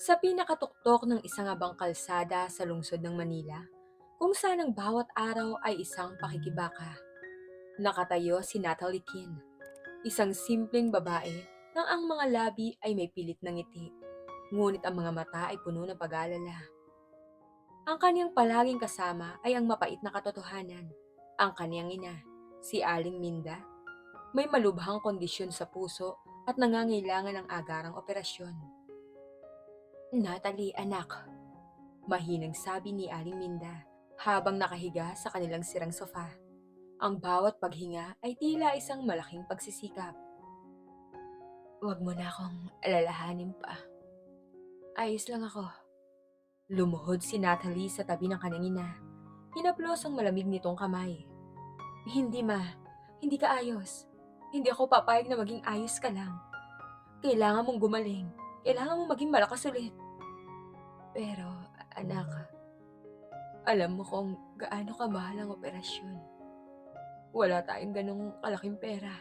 Sa pinakatuktok ng isang abang kalsada sa lungsod ng Manila, kung saan ang bawat araw ay isang pakikibaka, nakatayo si Natalie Kin, isang simpleng babae na ang mga labi ay may pilit ng ngiti, ngunit ang mga mata ay puno ng pag-aalala. Ang kaniyang palaging kasama ay ang mapait na katotohanan. Ang kaniyang ina, si Aling Minda, may malubhang kondisyon sa puso at nangangailangan ng agarang operasyon. Natalie, anak, mahinang sabi ni Aling Minda habang nakahiga sa kanilang sirang sofa. Ang bawat paghinga ay tila isang malaking pagsisikap. Huwag mo na akong alalahanin pa. Ayos lang ako. Lumuhod si Natalie sa tabi ng kanyang ina. Hinaplos ang malamig nitong kamay. Hindi ma, hindi ka ayos. Hindi ako papayag na maging ayos ka lang. Kailangan mong gumaling. Kailangan mong maging malakas ulit. Pero, anak, alam mo kung gaano kamahal ang operasyon. Wala tayong ganong kalaking pera.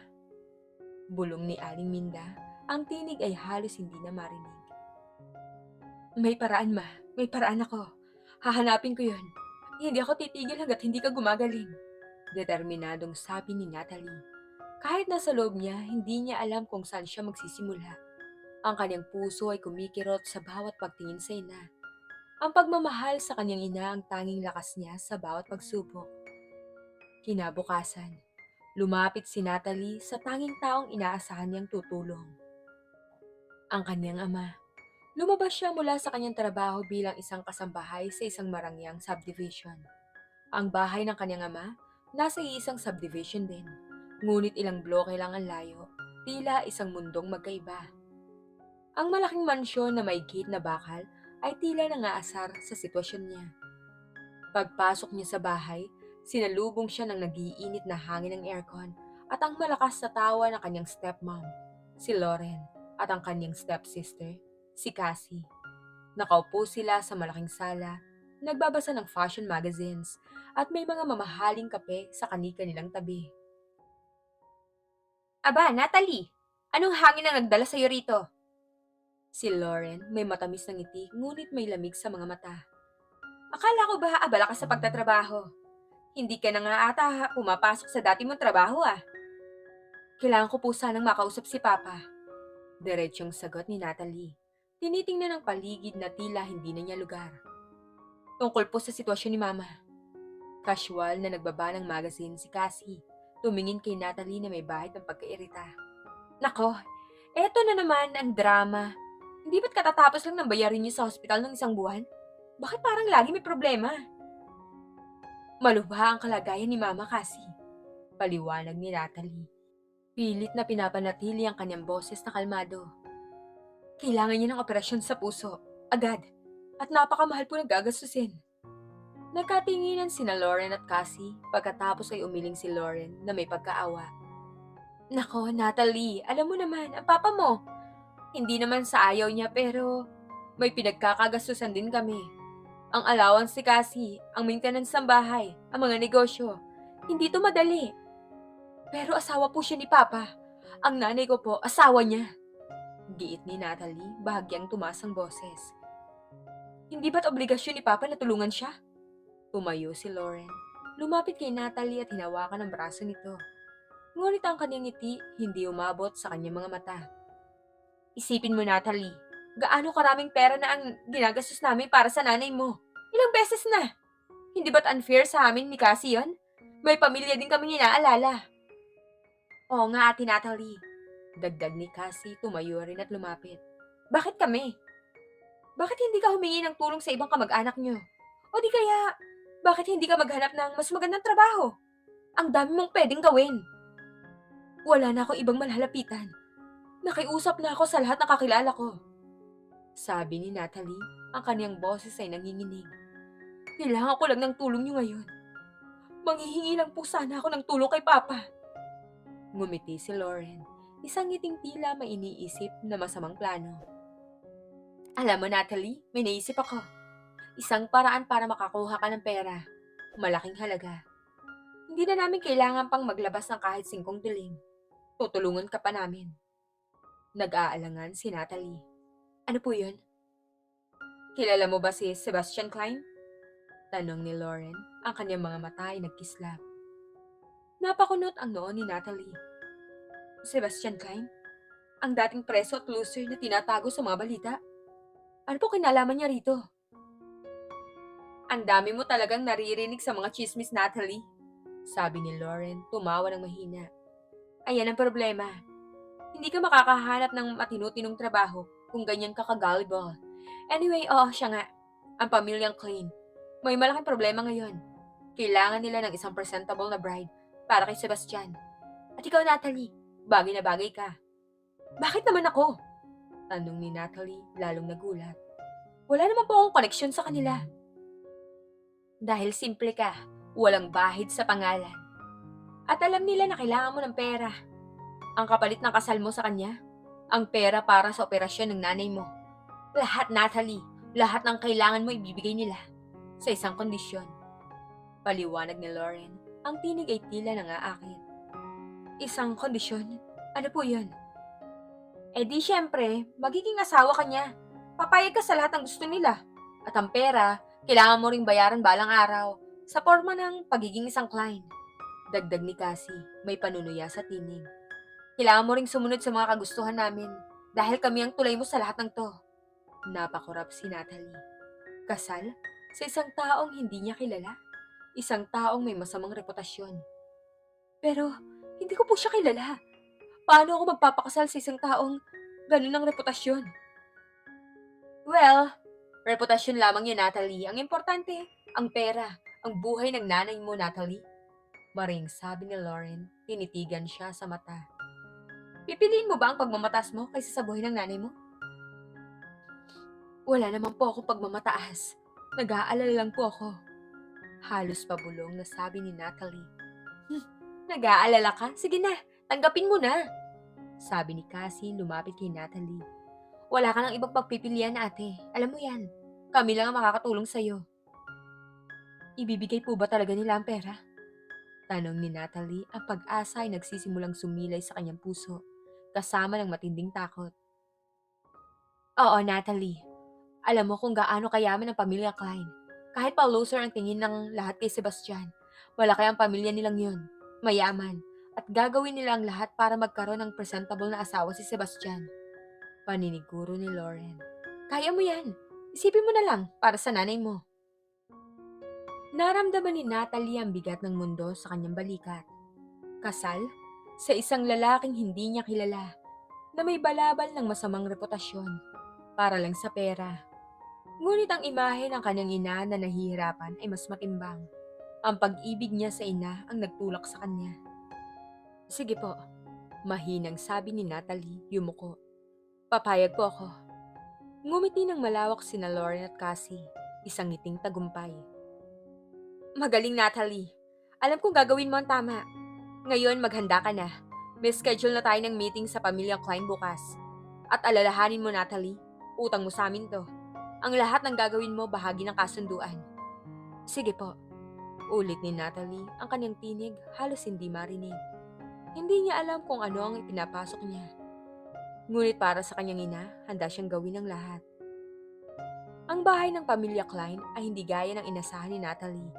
Bulong ni Aling Minda, ang tinig ay halos hindi na marinig. May paraan ma, may paraan ako. Hahanapin ko yun. Hindi ako titigil hanggat hindi ka gumagaling. Determinadong sabi ni Natalie. Kahit nasa loob niya, hindi niya alam kung saan siya magsisimula. Ang kanyang puso ay kumikirot sa bawat pagtingin sa ina. Ang pagmamahal sa kanyang ina ang tanging lakas niya sa bawat pagsubok. Kinabukasan, lumapit si Natalie sa tanging taong inaasahan niyang tutulong. Ang kanyang ama. Lumabas siya mula sa kanyang trabaho bilang isang kasambahay sa isang marangyang subdivision. Ang bahay ng kanyang ama, nasa isang subdivision din. Ngunit ilang bloke lang ang layo, tila isang mundong magkaiba. Ang malaking mansyon na may gate na bakal ay tila nangaasar sa sitwasyon niya. Pagpasok niya sa bahay, sinalubong siya ng nagiinit na hangin ng aircon at ang malakas na tawa ng kanyang stepmom, si Lauren, at ang kanyang stepsister, si Cassie. Nakaupo sila sa malaking sala, nagbabasa ng fashion magazines at may mga mamahaling kape sa kani-kanilang tabi. Aba, Natalie! Anong hangin ang nagdala sa'yo rito? Si Lauren may matamis na ngiti ngunit may lamig sa mga mata. Akala ko ba abala ka sa pagtatrabaho? Hindi ka na nga ata pumapasok sa dati mong trabaho ah. Kailangan ko po sanang makausap si Papa. Diretsyong sagot ni Natalie. Tinitingnan ang paligid na tila hindi na niya lugar. Tungkol po sa sitwasyon ni Mama. Casual na nagbaba ng magazine si Cassie. Tumingin kay Natalie na may bahid ng pagkairita. Nako, eto na naman ang drama. Hindi ba't katatapos lang ng bayarin niyo sa hospital ng isang buwan? Bakit parang lagi may problema? Malubha ang kalagayan ni Mama Cassie. Paliwanag ni Natalie. Pilit na pinapanatili ang kanyang boses na kalmado. Kailangan niya ng operasyon sa puso. Agad. At napakamahal po ng gagastusin. Nagkatinginan sina Lauren at Cassie pagkatapos ay umiling si Lauren na may pagkaawa. Nako, Natalie, alam mo naman, ang papa mo. Hindi naman sa ayaw niya pero may pinagkakagastusan din kami. Ang allowance ni Cassie, ang maintenance ng bahay, ang mga negosyo. Hindi to madali. Pero asawa po siya ni Papa. Ang nanay ko po, asawa niya. Giit ni Natalie, bahagyang tumaas ang boses. Hindi ba't obligasyon ni Papa na tulungan siya? Tumayo si Lauren. Lumapit kay Natalie at hinawakan ang braso nito. Ngunit ang kanyang ngiti hindi umabot sa kanyang mga mata. Isipin mo, Natalie, gaano karaming pera na ang ginagastos namin para sa nanay mo? Ilang beses na? Hindi ba't unfair sa amin ni Cassie yun? May pamilya din kaming inaalala. Oo nga, Ate Natalie. Dagdag ni Cassie, tumayo rin at lumapit. Bakit kami? Bakit hindi ka humingi ng tulong sa ibang kamag-anak nyo? O di kaya, bakit hindi ka maghanap ng mas magandang trabaho? Ang dami mong pwedeng gawin. Wala na akong ibang malalapitan. Nakiusap na ako sa lahat ng kakilala ko. Sabi ni Natalie, ang kaniyang boses ay nanginginig. Kailangan ko lang ng tulong niyo ngayon. Manghihingi lang po sana ako ng tulong kay Papa. Ngumiti si Lauren, isang ngiting tila may iniisip na masamang plano. Alam mo, Natalie, may naisip ako. Isang paraan para makakuha ka ng pera. Malaking halaga. Hindi na namin kailangan pang maglabas ng kahit 5 piso. Tutulungan ka pa namin. Nag-aalangan si Natalie. Ano po yun? Kilala mo ba si Sebastian Klein? Tanong ni Lauren, ang kanyang mga mata ay nagkislap. Napakunot ang noon ni Natalie. Sebastian Klein? Ang dating preso at loser na tinatago sa mga balita? Ano po kinalaman niya rito? Ang dami mo talagang naririnig sa mga chismis, Natalie. Sabi ni Lauren, tumawa ng mahina. Ayan ang problema. Hindi ka makakahanap ng matinu-tinong trabaho kung ganyan ka ka-gullible. Anyway, oo, siya nga. Ang pamilyang Klein. May malaking problema ngayon. Kailangan nila ng isang presentable na bride para kay Sebastian. At ikaw, Natalie, bagay na bagay ka. Bakit naman ako? Tanong ni Natalie, lalong nagulat. Wala naman po akong koneksyon sa kanila. Dahil simple ka, walang bahid sa pangalan. At alam nila na kailangan mo ng pera. Ang kapalit ng kasal mo sa kanya, ang pera para sa operasyon ng nanay mo. Lahat, Natalie, lahat ng kailangan mo ibibigay nila sa isang kondisyon. Paliwanag ni Lauren, ang tinig ay tila nangaakit. Isang kondisyon? Ano po yun? Eh di syempre, magiging asawa ka niya. Papayag ka sa lahat ng gusto nila. At ang pera, kailangan mo ring bayaran balang araw sa forma ng pagiging isang client. Dagdag ni Cassie, may panunuya sa tinig. Kailangan mo ring sumunod sa mga kagustuhan namin dahil kami ang tulay mo sa lahat ng to. Napakurap si Natalie. Kasal? Sa isang taong hindi niya kilala? Isang taong may masamang reputasyon. Pero, hindi ko po siya kilala. Paano ako magpapakasal sa isang taong ganun ang reputasyon? Well, reputasyon lamang yun, Natalie. Ang importante, ang pera, ang buhay ng nanay mo, Natalie. Maring sabi ni Lauren, tinitigan siya sa mata. Pipiliin mo ba ang pagmamatas mo kaysa sa buhay ng nanay mo? Wala naman po akong pagmamataas. Nag-aalala lang po ako. Halos pabulong na sabi ni Natalie. Nag-aalala ka? Sige na, tanggapin mo na. Sabi ni Cassie lumapit kay Natalie. Wala ka ng ibang pagpipilian, ate. Alam mo yan. Kami lang ang makakatulong sa'yo. Ibibigay po ba talaga nila ang pera? Tanong ni Natalie, ang pag-asa ay nagsisimulang sumilay sa kanyang puso, kasama ng matinding takot. Oo, Natalie. Alam mo kung gaano kayaman ang pamilya Klein. Kahit pa loser ang tingin ng lahat kay Sebastian, wala kayang pamilya nilang yun. Mayaman. At gagawin nila ang lahat para magkaroon ng presentable na asawa si Sebastian. Paniniguro ni Lauren. Kaya mo yan. Isipin mo na lang para sa nanay mo. Naramdaman ni Natalie ang bigat ng mundo sa kanyang balikat. Kasal? Sa isang lalaking hindi niya kilala na may balabal ng masamang reputasyon para lang sa pera. Ngunit ang imahe ng kanyang ina na nahihirapan ay mas matimbang. Ang pag-ibig niya sa ina ang nagtulak sa kanya. Sige po, mahinang sabi ni Natalie, yumuko. Papayag po ako. Ngumiti ng malawak sina Lauren at Cassie, isang ngiting tagumpay. Magaling, Natalie. Alam kong gagawin mo ang tama. Ngayon, maghanda ka na. May schedule na tayo ng meeting sa pamilyang Klein bukas. At alalahanin mo, Natalie, utang mo sa amin to. Ang lahat ng gagawin mo bahagi ng kasunduan. Sige po. Ulit ni Natalie, ang kanyang tinig halos hindi marinig. Hindi niya alam kung ano ang ipinapasok niya. Ngunit para sa kanyang ina, handa siyang gawin ang lahat. Ang bahay ng pamilya Klein ay hindi gaya ng inasahan ni Natalie.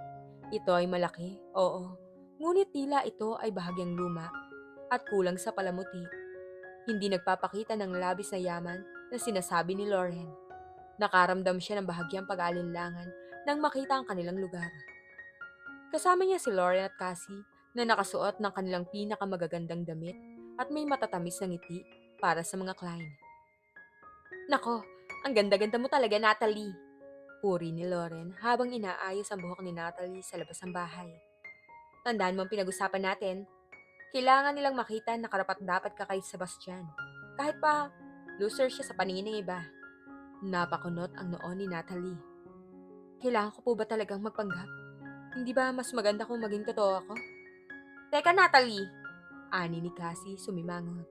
Ito ay malaki, oo. Ngunit tila ito ay bahagyang luma at kulang sa palamuti. Hindi nagpapakita ng labis na yaman na sinasabi ni Lauren. Nakaramdam siya ng bahagyang pag-aalinlangan nang makita ang kanilang lugar. Kasama niya si Lauren at Cassie na nakasuot ng kanilang pinakamagagandang damit at may matatamis na ngiti para sa mga Klein. Nako, ang ganda-ganda mo talaga, Natalie. Puri ni Lauren habang inaayos ang buhok ni Natalie sa labas ng bahay. Tandaan mo ang pinag-usapan natin. Kailangan nilang makita na karapat-dapat ka kay Sebastian. Kahit pa loser siya sa paningin ng iba. Napakunot ang noon ni Natalie. Kailangan ko po ba talagang magpanggap? Hindi ba mas maganda kung maging totoo ako? Teka, Natalie! Ani ni Cassie sumimangot.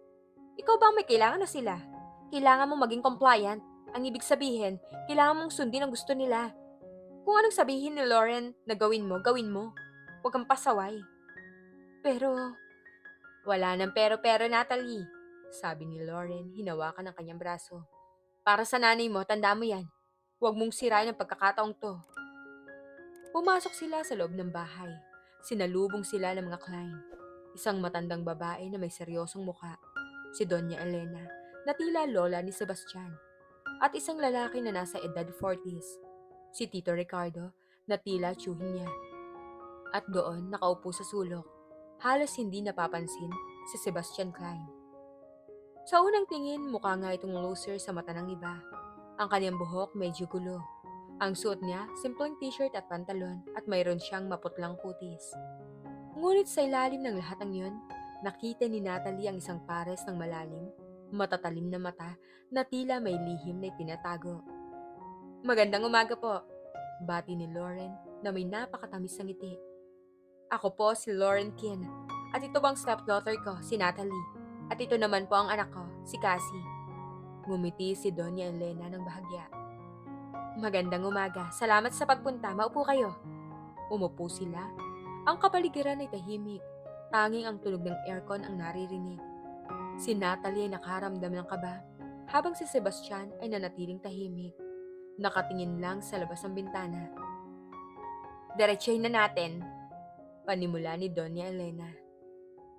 Ikaw ba ang may kailangan na sila? Kailangan mo maging compliant. Ang ibig sabihin, kailangan mong sundin ang gusto nila. Kung anong sabihin ni Lauren na gawin mo, gawin mo. Huwag kang pasaway. Pero, wala nang pero-pero, Natalie. Sabi ni Lauren, hinawakan ang kanyang braso. Para sa nanay mo, tanda mo yan. Huwag mong sirain ang pagkakataong to. Pumasok sila sa loob ng bahay. Sinalubong sila ng mga Klein. Isang matandang babae na may seryosong mukha, si Doña Elena, na tila lola ni Sebastian. At isang lalaki na nasa edad 40s, si Tito Ricardo, na tila tiyuhin niya. At doon, nakaupo sa sulok, halos hindi napapansin si Sebastian Klein. Sa unang tingin, mukha nga itong loser sa mata ng iba. Ang kanyang buhok medyo gulo. Ang suot niya, simpleng t-shirt at pantalon at mayroon siyang maputlang kutis. Ngunit sa ilalim ng lahat ng yun, nakita ni Natalie ang isang pares ng malalim, matatalim na mata na tila may lihim na itinatago. Magandang umaga po, bati ni Lauren na may napakatamis na ngiti. Ako po si Lauren Kin at ito bang stepdaughter ko, si Natalie. At ito naman po ang anak ko, si Cassie. Ngumiti si Doña Elena ng bahagya. Magandang umaga. Salamat sa pagpunta. Maupo kayo. Umupo sila. Ang kapaligiran ay tahimik. Tanging ang tunog ng aircon ang naririnig. Si Natalie ay nakaramdam ng kaba, habang si Sebastian ay nanatiling tahimik. Nakatingin lang sa labas ng bintana. Diretsahin na natin, panimula ni Doña Elena.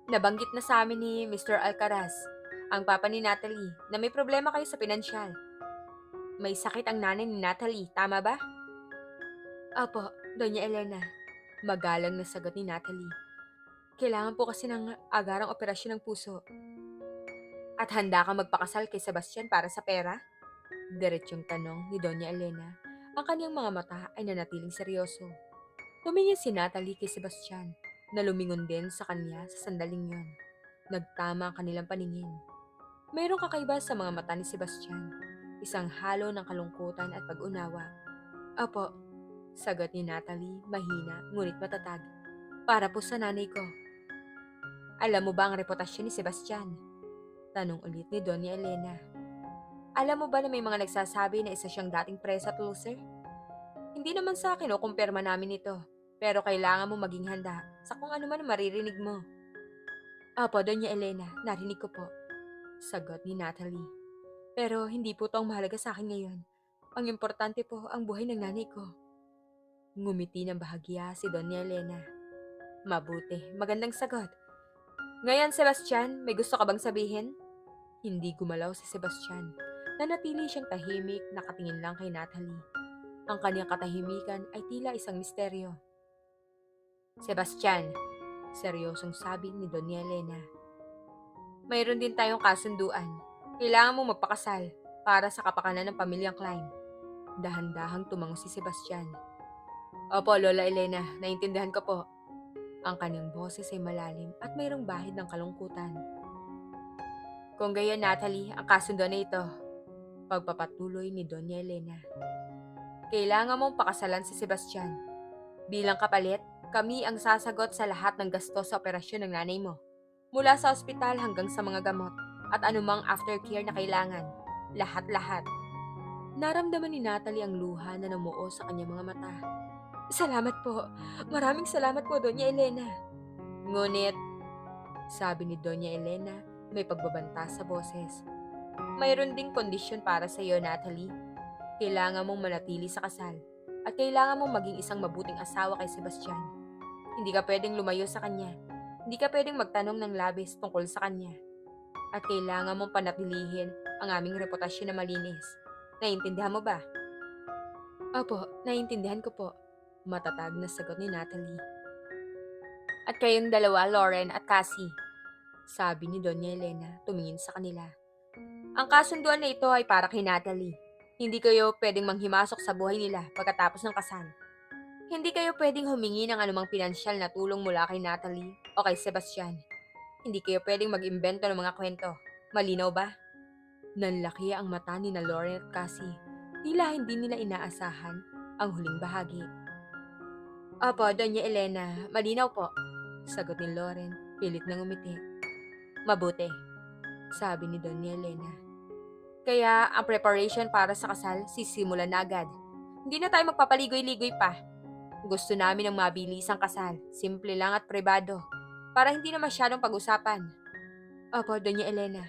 Nabanggit na sa amin ni Mr. Alcaraz, ang papa ni Natalie, na may problema kayo sa pinansyal. May sakit ang nanay ni Natalie, tama ba? Apo, Doña Elena. Magalang na sagot ni Natalie. Kailangan po kasi ng agarang operasyon ng puso. At handa ka magpakasal kay Sebastian para sa pera? Diretsyong tanong ni Doña Elena. Ang kanyang mga mata ay nanatiling seryoso. Tumingin si Natalie kay Sebastian, na lumingon din sa kanya sa sandaling yon. Nagtama ang kanilang paningin. Mayroong kakaiba sa mga mata ni Sebastian. Isang halo ng kalungkutan at pag-unawa. Apo, sagot ni Natalie, mahina ngunit matatag. Para po sa nanay ko. Alam mo ba ang reputasyon ni Sebastian? Tanong ulit ni Doña Elena. Alam mo ba na may mga nagsasabi na isa siyang dating presa at loser? Hindi naman sa akin o kumpirma namin ito. Pero kailangan mo maging handa sa kung ano man ang maririnig mo. Apo, Doña Elena, narinig ko po. Sagot ni Natalie. Pero hindi po ito ang mahalaga sa akin ngayon. Ang importante po ang buhay ng nanay ko. Ngumiti ng bahagya si Doña Elena. Mabuti, magandang sagot. Ngayon, Sebastian, may gusto ka bang sabihin? Hindi gumalaw si Sebastian. Nanatili siyang tahimik, nakatingin lang kay Natalie. Ang kanyang katahimikan ay tila isang misteryo. Sebastian, seryosong sabi ni Doña Elena. Mayroon din tayong kasunduan. Kailangan mo magpakasal para sa kapakanan ng pamilyang Klein. Dahan-dahang tumango si Sebastian. Opo, Lola Elena, naintindihan ko po. Ang kanyang boses ay malalim at mayroong bahid ng kalungkutan. Kung gayon, Natalie, ang kasunduan na ito. Pagpapatuloy ni Doña Elena. Kailangan mong pakasalan si Sebastian. Bilang kapalit, kami ang sasagot sa lahat ng gasto sa operasyon ng nanay mo. Mula sa ospital hanggang sa mga gamot at anumang aftercare na kailangan. Lahat-lahat. Naramdaman ni Natalie ang luha na namuo sa kanyang mga mata. Salamat po. Maraming salamat po, Doña Elena. Ngunit, sabi ni Doña Elena, may pagbabanta sa boses. Mayroon ding kondisyon para sa iyo, Natalie. Kailangan mong manatili sa kasal at kailangan mong maging isang mabuting asawa kay Sebastian. Hindi ka pwedeng lumayo sa kanya. Hindi ka pwedeng magtanong ng labis tungkol sa kanya. At kailangan mong panatilihin ang aming reputasyon na malinis. Naiintindihan mo ba? Opo, naiintindihan ko po. Matatag na sagot ni Natalie. At kayong dalawa, Lauren at Cassie, sabi ni Doña Elena, tumingin sa kanila. Ang kasunduan na ito ay para kay Natalie. Hindi kayo pwedeng manghimasok sa buhay nila pagkatapos ng kasal. Hindi kayo pwedeng humingi ng anumang pinansyal na tulong mula kay Natalie o kay Sebastian. Hindi kayo pwedeng mag-imbento ng mga kwento. Malinaw ba? Nanlaki ang mata ni na Lauren at Cassie. Tila hindi nila inaasahan ang huling bahagi. Opo, Doña Elena, malinaw po. Sagot ni Lauren, pilit na ngumiti. Mabuti, sabi ni Doña Elena. Kaya ang preparation para sa kasal sisimulan na agad. Hindi na tayo magpapaligoy-ligoy pa. Gusto namin ng mabilisang kasal, simple lang at pribado, para hindi na masyadong pag-usapan. Opo, Doña Elena,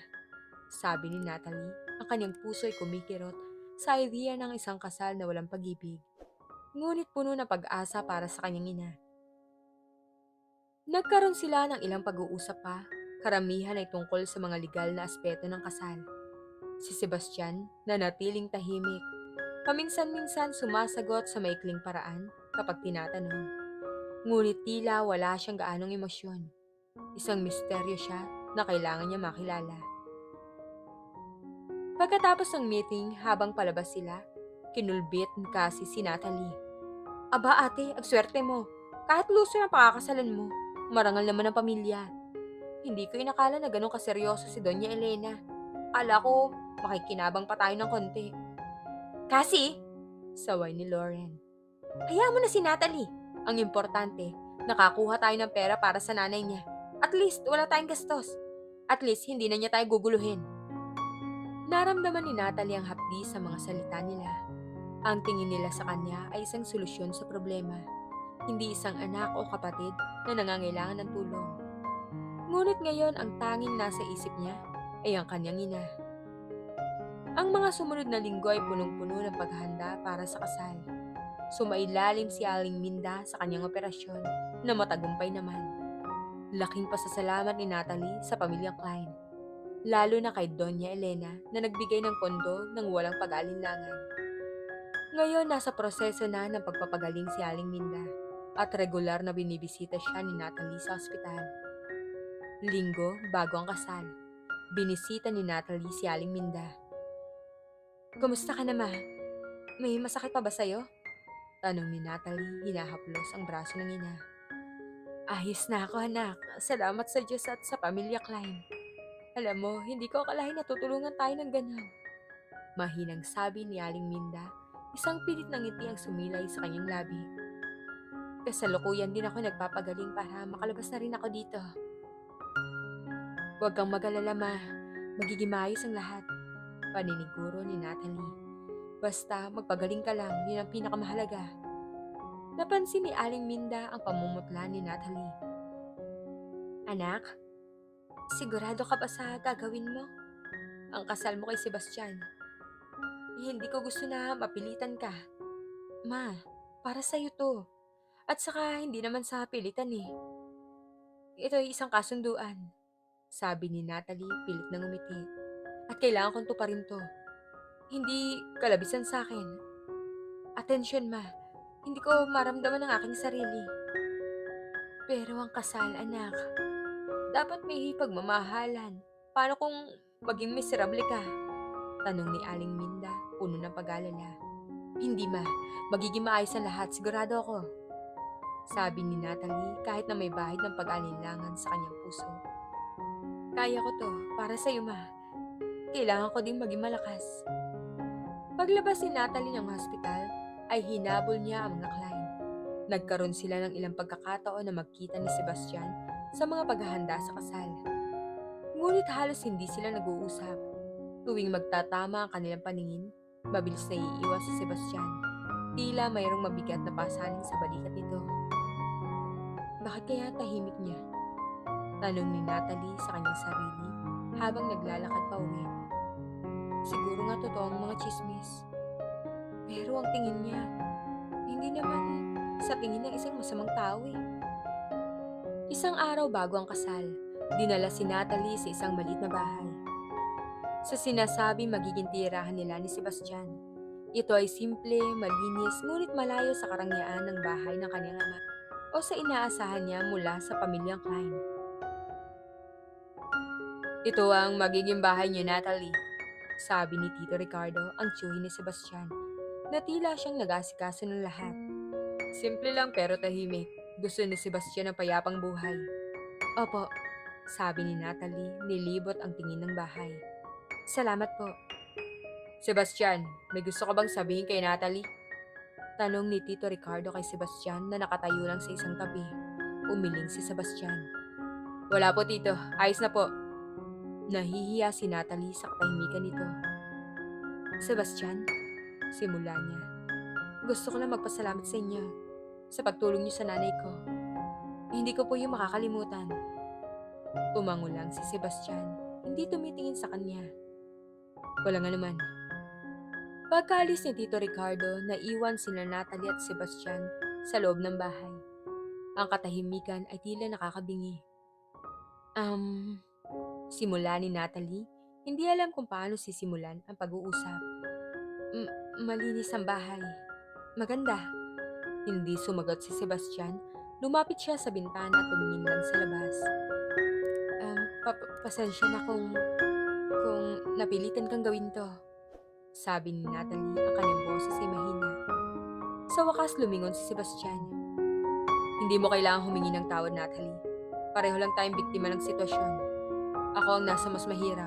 sabi ni Natalie. Ang kanyang puso ay kumikirot sa idea ng isang kasal na walang pag-ibig, ngunit puno ng pag-asa para sa kanyang ina. Nagkaroon sila ng ilang pag-uusap pa, karamihan ay tungkol sa mga legal na aspeto ng kasal. Si Sebastian, na natiling tahimik, paminsan-minsan sumasagot sa maikling paraan kapag tinatanong. Ngunit tila wala siyang gaanong emosyon. Isang misteryo siya na kailangan niya makilala. Pagkatapos ng meeting, habang palabas sila, kinulbit ni Cassie si Natalie. Aba ate, ang swerte mo. Kahit luso ang pakakasalan mo, marangal naman ang pamilya. Hindi ko inakala na ganun kaseryoso si Doña Elena. Kala ko, makikinabang pa tayo ng konti. Cassie! Saway ni Lauren. Hayaan mo na si Natalie. Ang importante, nakakuha tayo ng pera para sa nanay niya. At least, wala tayong gastos. At least, hindi na niya tayo guguluhin. Naramdaman ni Natalie ang hapdi sa mga salita nila. Ang tingin nila sa kanya ay isang solusyon sa problema, hindi isang anak o kapatid na nangangailangan ng tulong. Ngunit ngayon ang tanging nasa isip niya ay ang kanyang ina. Ang mga sumunod na linggo ay punong-puno ng paghahanda para sa kasal. Sumailalim si Aling Minda sa kanyang operasyon na matagumpay naman. Laking pasasalamat ni Natalie sa pamilyang Klein, lalo na kay Doña Elena na nagbigay ng pondo ng walang pag-alinlangan. Ngayon nasa proseso na ng pagpapagaling si Aling Minda at regular na binibisita siya ni Natalie sa ospital. Linggo bago ang kasal, binisita ni Natalie si Aling Minda. Kumusta ka na, ma? May masakit pa ba sa'yo? Tanong ni Natalie, hinahaplos ang braso ng ina. Ayos na ako, anak. Salamat sa Diyos at sa pamilya Klein. Alam mo, hindi ko akalain na tutulungan tayo ng ganun. Mahinang sabi ni Aling Minda, isang pilit ng ngiti ang sumilay sa kanyang labi. Kasalukuyan din ako nagpapagaling para makalabas na rin ako dito. Huwag kang mag-alala, ma. Magiging maayos ang lahat. Paniniguro ni Natalie. Basta magpagaling ka lang, yun ang pinakamahalaga. Napansin ni Aling Minda ang pamumutla ni Natalie. Anak, sigurado ka ba sa gagawin mo? Ang kasal mo kay Sebastian. Hindi ko gusto na mapilitan ka. Ma, para sa'yo to. At saka hindi naman sa pilitan eh. Ito ay isang kasunduan. Sabi ni Natalie pilit na ngumiti. At kailangan kong tuparin to. Hindi kalabisan sa akin. Atensyon, ma. Hindi ko maramdaman ang aking sarili. Pero ang kasal, anak, dapat may pagmamahalan. Paano kung maging miserable ka? Tanong ni Aling Minda, puno ng pag-alala. Hindi, ma. Magiging maayos ang lahat, sigurado ako. Sabi ni Natalie kahit na may bahid ng pag-alinlangan sa kanyang puso. Kaya ko to, para sa'yo, ma. Kailangan ko ding maging malakas. Paglabas ni Natalie ng hospital, ay hinabol niya ang mga Klein. Nagkaroon sila ng ilang pagkakataon na magkita ni Sebastian sa mga paghahanda sa kasal. Ngunit halos hindi sila nag-uusap. Tuwing magtatama ang kanilang paningin, mabilis na iiwas si Sebastian. Tila mayroong mabigat na pasanin sa balikat nito. Bakit kaya tahimik niya? Tanong ni Natalie sa kanyang sarili habang naglalakad pa uwi. Siguro nga totoo ang mga chismis. Pero ang tingin niya, hindi naman sa tingin ng isang masamang tao eh. Isang araw bago ang kasal, dinala si Natalie sa isang maliit na bahay. Sa sinasabi magiging tirahan nila ni Sebastian, ito ay simple, malinis, ngunit malayo sa karangyaan ng bahay ng kanyang ama o sa inaasahan niya mula sa pamilyang Klein. Ito ang magiging bahay niyo, Natalie, sabi ni Tito Ricardo, ang tiyuhin ni Sebastian, na tila siyang nag-asikaso ng lahat. Simple lang pero tahimik. Gusto ni Sebastian ng payapang buhay. Opo, sabi ni Natalie, nilibot ang tingin ng bahay. Salamat po. Sebastian, may gusto ka bang sabihin kay Natalie? Tanong ni Tito Ricardo kay Sebastian na nakatayo lang sa isang tabi. Umiling si Sebastian. Wala po, Tito. Ayos na po. Nahihiya si Natalie sa katahimikan nito. Sebastian, simula niya. Gusto ko lang magpasalamat sa inyo sa pagtulong niyo sa nanay ko. Hindi ko po yung makakalimutan. Tumango lang si Sebastian, hindi tumitingin sa kanya. Wala nga naman. Pagkaalis ni Tito Ricardo, naiwan sina Natalie at Sebastian sa loob ng bahay. Ang katahimikan ay tila nakakabingi. Um, Simula ni Natalie, hindi alam kung paano sisimulan ang pag-uusap. Malinis ang bahay. Maganda. Hindi sumagot si Sebastian. Lumapit siya sa bintana at tumingin lang sa labas. Pasensya na kung napilitan kang gawin to. Sabi ni Natalie, ang kanyang boses ay mahina. Sa wakas lumingon si Sebastian. Hindi mo kailangang humingi ng tawad, Natalie. Pareho lang tayong biktima ng sitwasyon. Ako ang nasa mas mahirap.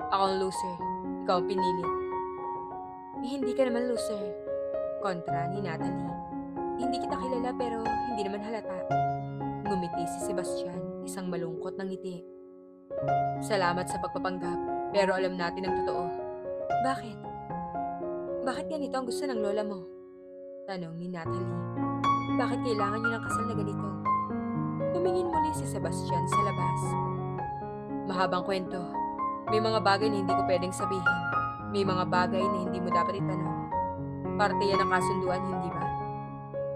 Ako ang loser. Ikaw ang pinilit. Hindi ka naman loser. Kontra ni Natalie. Hindi kita kilala pero hindi naman halata. Ngumiti si Sebastian, isang malungkot na ngiti. Salamat sa pagpapanggap, pero alam natin ang totoo. Bakit? Bakit ganito ang gusto ng lola mo? Tanong ni Natalie. Bakit kailangan niyo ng kasal na ganito? Tumingin muli si Sebastian sa labas. Mahabang kwento. May mga bagay na hindi ko pwedeng sabihin. May mga bagay na hindi mo dapat itanong. Parte yan ng kasunduan, hindi ba?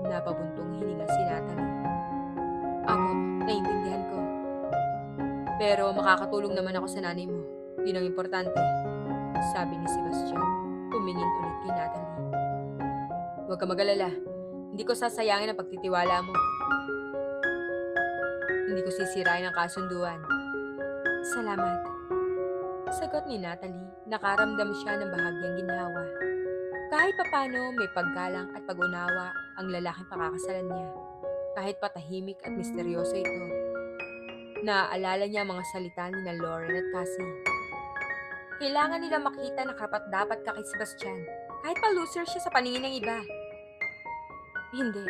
Napabuntong hininga si Natalie. Ako, naiintindihan ko. Pero makakatulong naman ako sa nanay mo. Yun ang importante. Sabi ni Sebastian, tumingin ulit kay Natalie. Huwag ka mag-alala. Hindi ko sasayangin ang pagtitiwala mo. Hindi ko sisirain ang kasunduan. Salamat. Sagot ni Natalie, nakaramdam siya ng bahagyang ginhawa. Kahit papano may paggalang at pag-unawa ang lalaking pakakasalan niya. Kahit patahimik at misteryoso ito. Naaalala niya ang mga salita ni na Lauren at Cassie. Kailangan nila makita na karapat-dapat ka kay Sebastian. Kahit pa loser siya sa paningin ng iba. Hindi.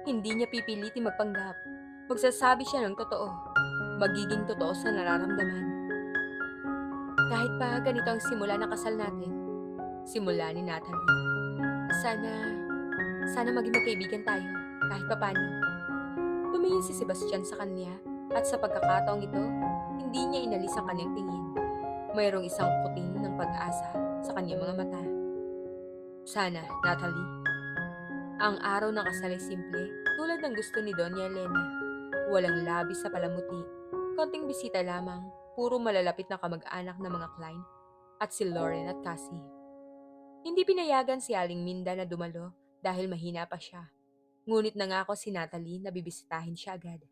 Hindi niya pipilitin magpanggap. Magsasabi siya ng totoo. Magiging totoo sa nararamdaman. Kahit pa ganito ang simula ng kasal natin. Simula ni Natalie. Sana maging magkaibigan tayo. Kahit pa paano. Tumingin si Sebastian sa kanya at sa pagkakataong ito, hindi niya inalis ang kanyang tingin. Mayroong isang puting ng pag-asa sa kanyang mga mata. Sana, Natalie. Ang araw ng kasal ay simple, tulad ng gusto ni Doña Elena. Walang labis sa palamuti, konting bisita lamang, puro malalapit na kamag-anak ng mga Klein at si Lauren at Cassie. Hindi pinayagan si Aling Minda na dumalo dahil mahina pa siya. Ngunit nangako si Natalie na bibisitahin siya agad.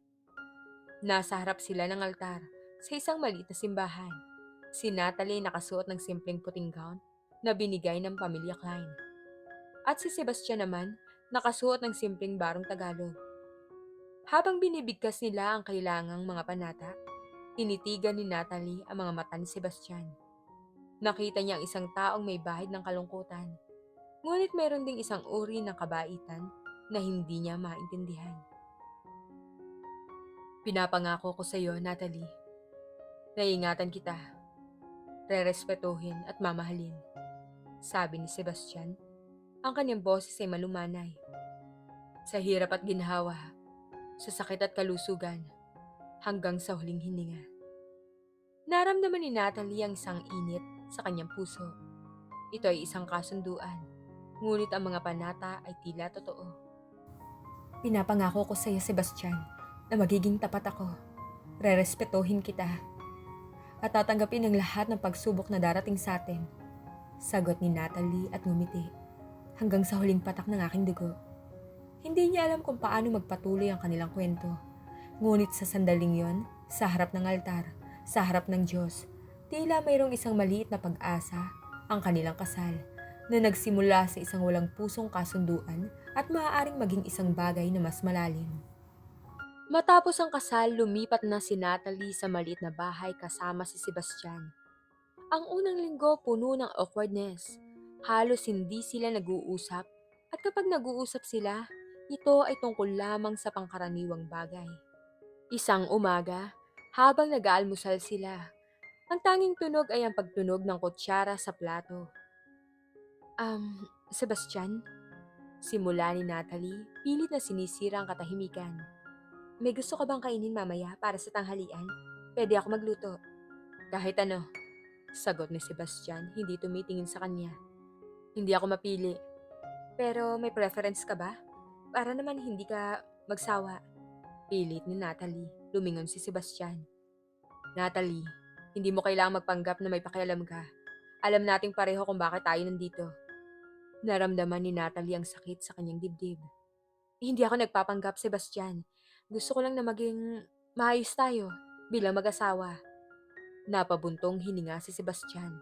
Nasa harap sila ng altar sa isang maliit na simbahan. Si Natalie nakasuot ng simpleng puting gown na binigay ng pamilya Klein. At si Sebastian naman nakasuot ng simpleng barong Tagalog. Habang binibigkas nila ang kailangang mga panata, tinitigan ni Natalie ang mga mata ni Sebastian. Nakita niya ang isang taong may bahid ng kalungkutan. Ngunit meron ding isang uri ng kabaitan na hindi niya maintindihan. Pinapangako ko sa iyo, Natalie. Naiingatan kita. Rerespetuhin at mamahalin. Sabi ni Sebastian. Ang kanyang boses ay malumanay. Sa hirap at ginhawa, sa sakit at kalusugan, hanggang sa huling hininga. Naramdaman ni Natalie ang isang init sa kanyang puso. Ito ay isang kasunduan, ngunit ang mga panata ay tila totoo. Pinapangako ko sa iyo, Sebastian, na magiging tapat ako. Rerespetuhin kita. At tatanggapin ang lahat ng pagsubok na darating sa atin. Sagot ni Natalie at ngumiti. Hanggang sa huling patak ng aking dugo. Hindi niya alam kung paano magpatuloy ang kanilang kwento. Ngunit sa sandaling yon, sa harap ng altar, sa harap ng Diyos, tila mayroong isang maliit na pag-asa, ang kanilang kasal, na nagsimula sa isang walang pusong kasunduan at maaaring maging isang bagay na mas malalim. Matapos ang kasal, lumipat na si Natalie sa maliit na bahay kasama si Sebastian. Ang unang linggo puno ng awkwardness. Halos hindi sila nag-uusap at kapag nag-uusap sila, ito ay tungkol lamang sa pangkaraniwang bagay. Isang umaga, habang nag-aalmusal sila, ang tanging tunog ay ang pagtunog ng kutsara sa plato. Sebastian? Simula ni Natalie, pilit na sinisira ang katahimikan. May gusto ka bang kainin mamaya para sa tanghalian? Pwede ako magluto. Kahit ano, sagot ni Sebastian, hindi tumitingin sa kanya. Hindi ako mapili. Pero may preference ka ba? Para naman hindi ka magsawa. Pilit ni Natalie. Lumingon si Sebastian. Natalie, hindi mo kailangang magpanggap na may pakialam ka. Alam nating pareho kung bakit tayo nandito. Naramdaman ni Natalie ang sakit sa kanyang dibdib. Hindi ako nagpapanggap, Sebastian. Gusto ko lang na maging maayos tayo bilang mag-asawa. Napabuntong hininga si Sebastian.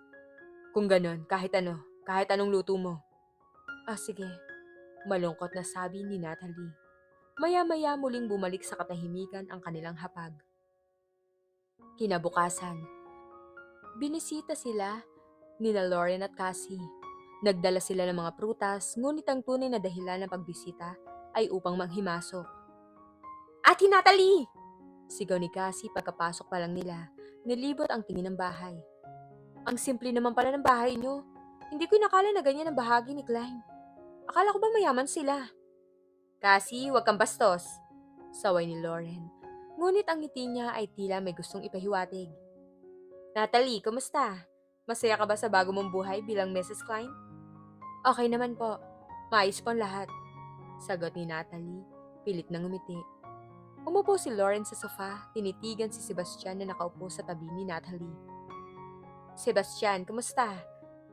Kung ganon, kahit anong luto mo. Ah, sige. Malungkot na sabi ni Natalie. Maya-maya muling bumalik sa katahimikan ang kanilang hapag. Kinabukasan, binisita sila nina Lauren at Cassie. Nagdala sila ng mga prutas, ngunit ang tunay na dahilan ng pagbisita ay upang manghimasok. Ate Natalie! Sigaw ni Cassie pagkapasok pa lang nila. Nilibot ang tingin ng bahay. Ang simple naman pala ng bahay niyo. Hindi ko inakala na ganyan ang bahagi ni Klein. Akala ko ba mayaman sila? Cassie, huwag kang bastos. Saway ni Lauren. Ngunit ang ngiti niya ay tila may gustong ipahiwatig. Natalie, kumusta? Masaya ka ba sa bago mong buhay bilang Mrs. Klein? Okay naman po. Maayos po ang lahat. Sagot ni Natalie, pilit na ngumiti. Umupo si Lauren sa sofa, tinitigan si Sebastian na nakaupo sa tabi ni Natalie. Sebastian, kumusta?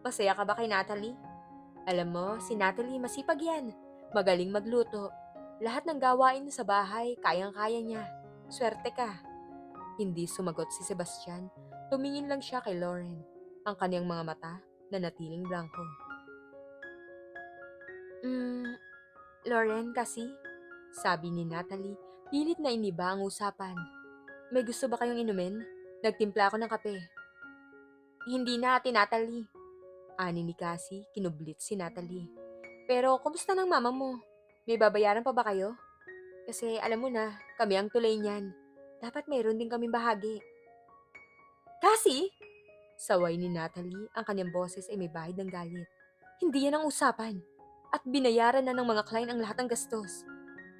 Masaya ka ba kay Natalie? Alam mo, si Natalie masipag yan. Magaling magluto. Lahat ng gawain sa bahay, kayang-kaya niya. Swerte ka. Hindi sumagot si Sebastian. Tumingin lang siya kay Lauren. Ang kaniyang mga mata na natiling blanco. Lauren, kasi? Sabi ni Natalie, pilit na iniba ang usapan. May gusto ba kayong inumin? Nagtimpla ako ng kape. Hindi na, Ate Natalie. Ani ni Cassie, kinublit si Natalie. Pero, kumusta ng mama mo? May babayaran pa ba kayo? Kasi alam mo na, kami ang tulay niyan. Dapat mayroon din kaming bahagi. Cassie? Saway ni Natalie, ang kanyang boses ay may bahid ng galit. Hindi yan ang usapan. At binayaran na ng mga client ang lahat ng gastos.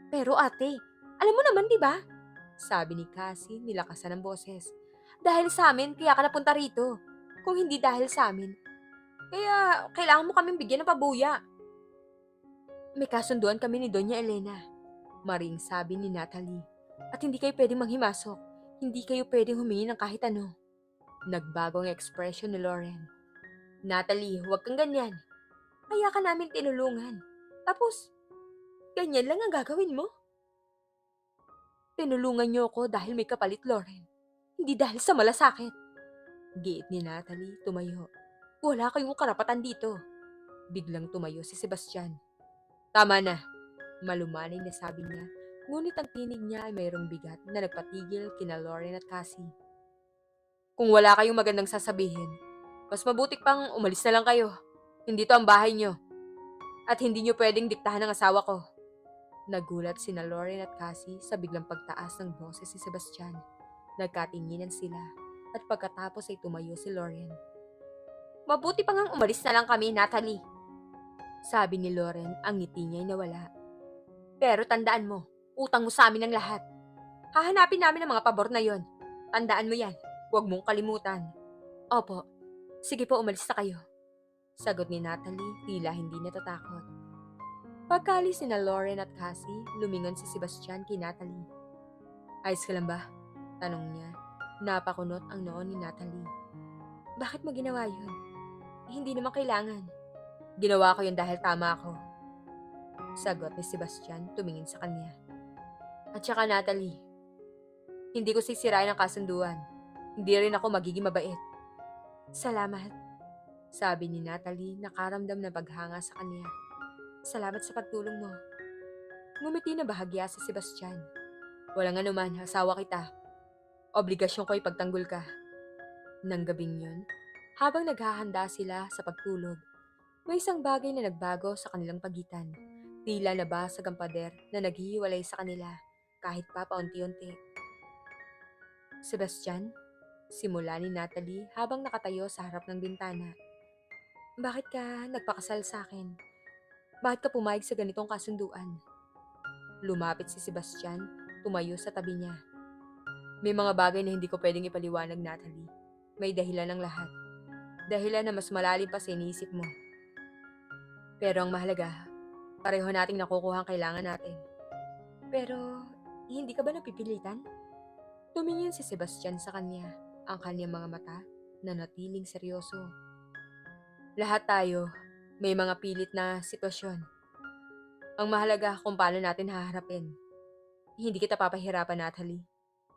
Pero ate, alam mo naman, di ba? Sabi ni Cassie, nilakasan ng boses. Dahil sa amin, kaya ka napunta rito. Kung hindi dahil sa amin, kaya kailangan mo kaming bigyan ng pabuya. May kasunduan kami ni Doña Elena. Maring sabi ni Natalie. At hindi kayo pwedeng manghimasok. Hindi kayo pwedeng humingi ng kahit ano. Nagbago ang ekspresyon ni Lauren. Natalie, huwag kang ganyan. Kaya ka namin tinulungan. Tapos, ganyan lang ang gagawin mo? Tinulungan niyo ako dahil may kapalit, Lauren. Hindi dahil sa malasakit. Giit ni Natalie, tumayo. Wala kayong karapatan dito. Biglang tumayo si Sebastian. Tama na, malumanay na sabi niya. Ngunit ang tinig niya ay mayroong bigat na nagpatigil kina Lauren at Cassie. Kung wala kayong magandang sasabihin, mas mabuti pang umalis na lang kayo. Hindi to ang bahay niyo. At hindi niyo pwedeng diktahan ng asawa ko. Nagulat sina Lauren at Cassie sa biglang pagtaas ng boses si Sebastian. Nagkatinginan sila at pagkatapos ay tumayo si Lauren. Mabuti pa ngang umalis na lang kami, Natalie. Sabi ni Lauren, ang ngiti niya ay nawala. Pero tandaan mo, utang mo sa amin ang lahat. Hahanapin namin ang mga pabor na yon. Tandaan mo yan, huwag mong kalimutan. Opo, sige po umalis na kayo. Sagot ni Natalie, tila hindi natatakot. Pagkalis ni Lauren at Cassie, lumingon si Sebastian kay Natalie. Ayos ka lang ba? Tanong niya. Napakunot ang noon ni Natalie. Bakit mo ginawa yun? Hindi naman kailangan. Ginawa ko yun dahil tama ako. Sagot ni Sebastian, tumingin sa kanya. At saka Natalie, hindi ko sisirain ang kasunduan. Hindi rin ako magiging mabait. Salamat. Sabi ni Natalie, nakaramdam na paghanga sa kanya. Salamat sa pagtulong mo. Ngumiti na bahagya si Sebastian. Walang anuman, asawa kita. Obligasyon ko ipagtanggol ka. Nang gabing yun, habang naghahanda sila sa pagtulog, may isang bagay na nagbago sa kanilang pagitan. Tila nabasag ang pader na naghihiwalay sa kanila kahit pa paunti-unti. Sebastian, simula ni Natalie habang nakatayo sa harap ng bintana. Bakit ka nagpakasal sa akin? Bakit ka pumayag sa ganitong kasunduan? Lumapit si Sebastian, tumayo sa tabi niya. May mga bagay na hindi ko pwedeng ipaliwanag, Natalie. May dahilan ng lahat. Dahilan na mas malalim pa sa iniisip mo. Pero ang mahalaga, pareho nating nakukuha ang kailangan natin. Pero, hindi ka ba napipilitan? Tumingin si Sebastian sa kanya, ang kanyang mga mata na natiling seryoso. Lahat tayo, may mga pilit na sitwasyon. Ang mahalaga kung paano natin haharapin. Hindi kita papahirapan, Natalie.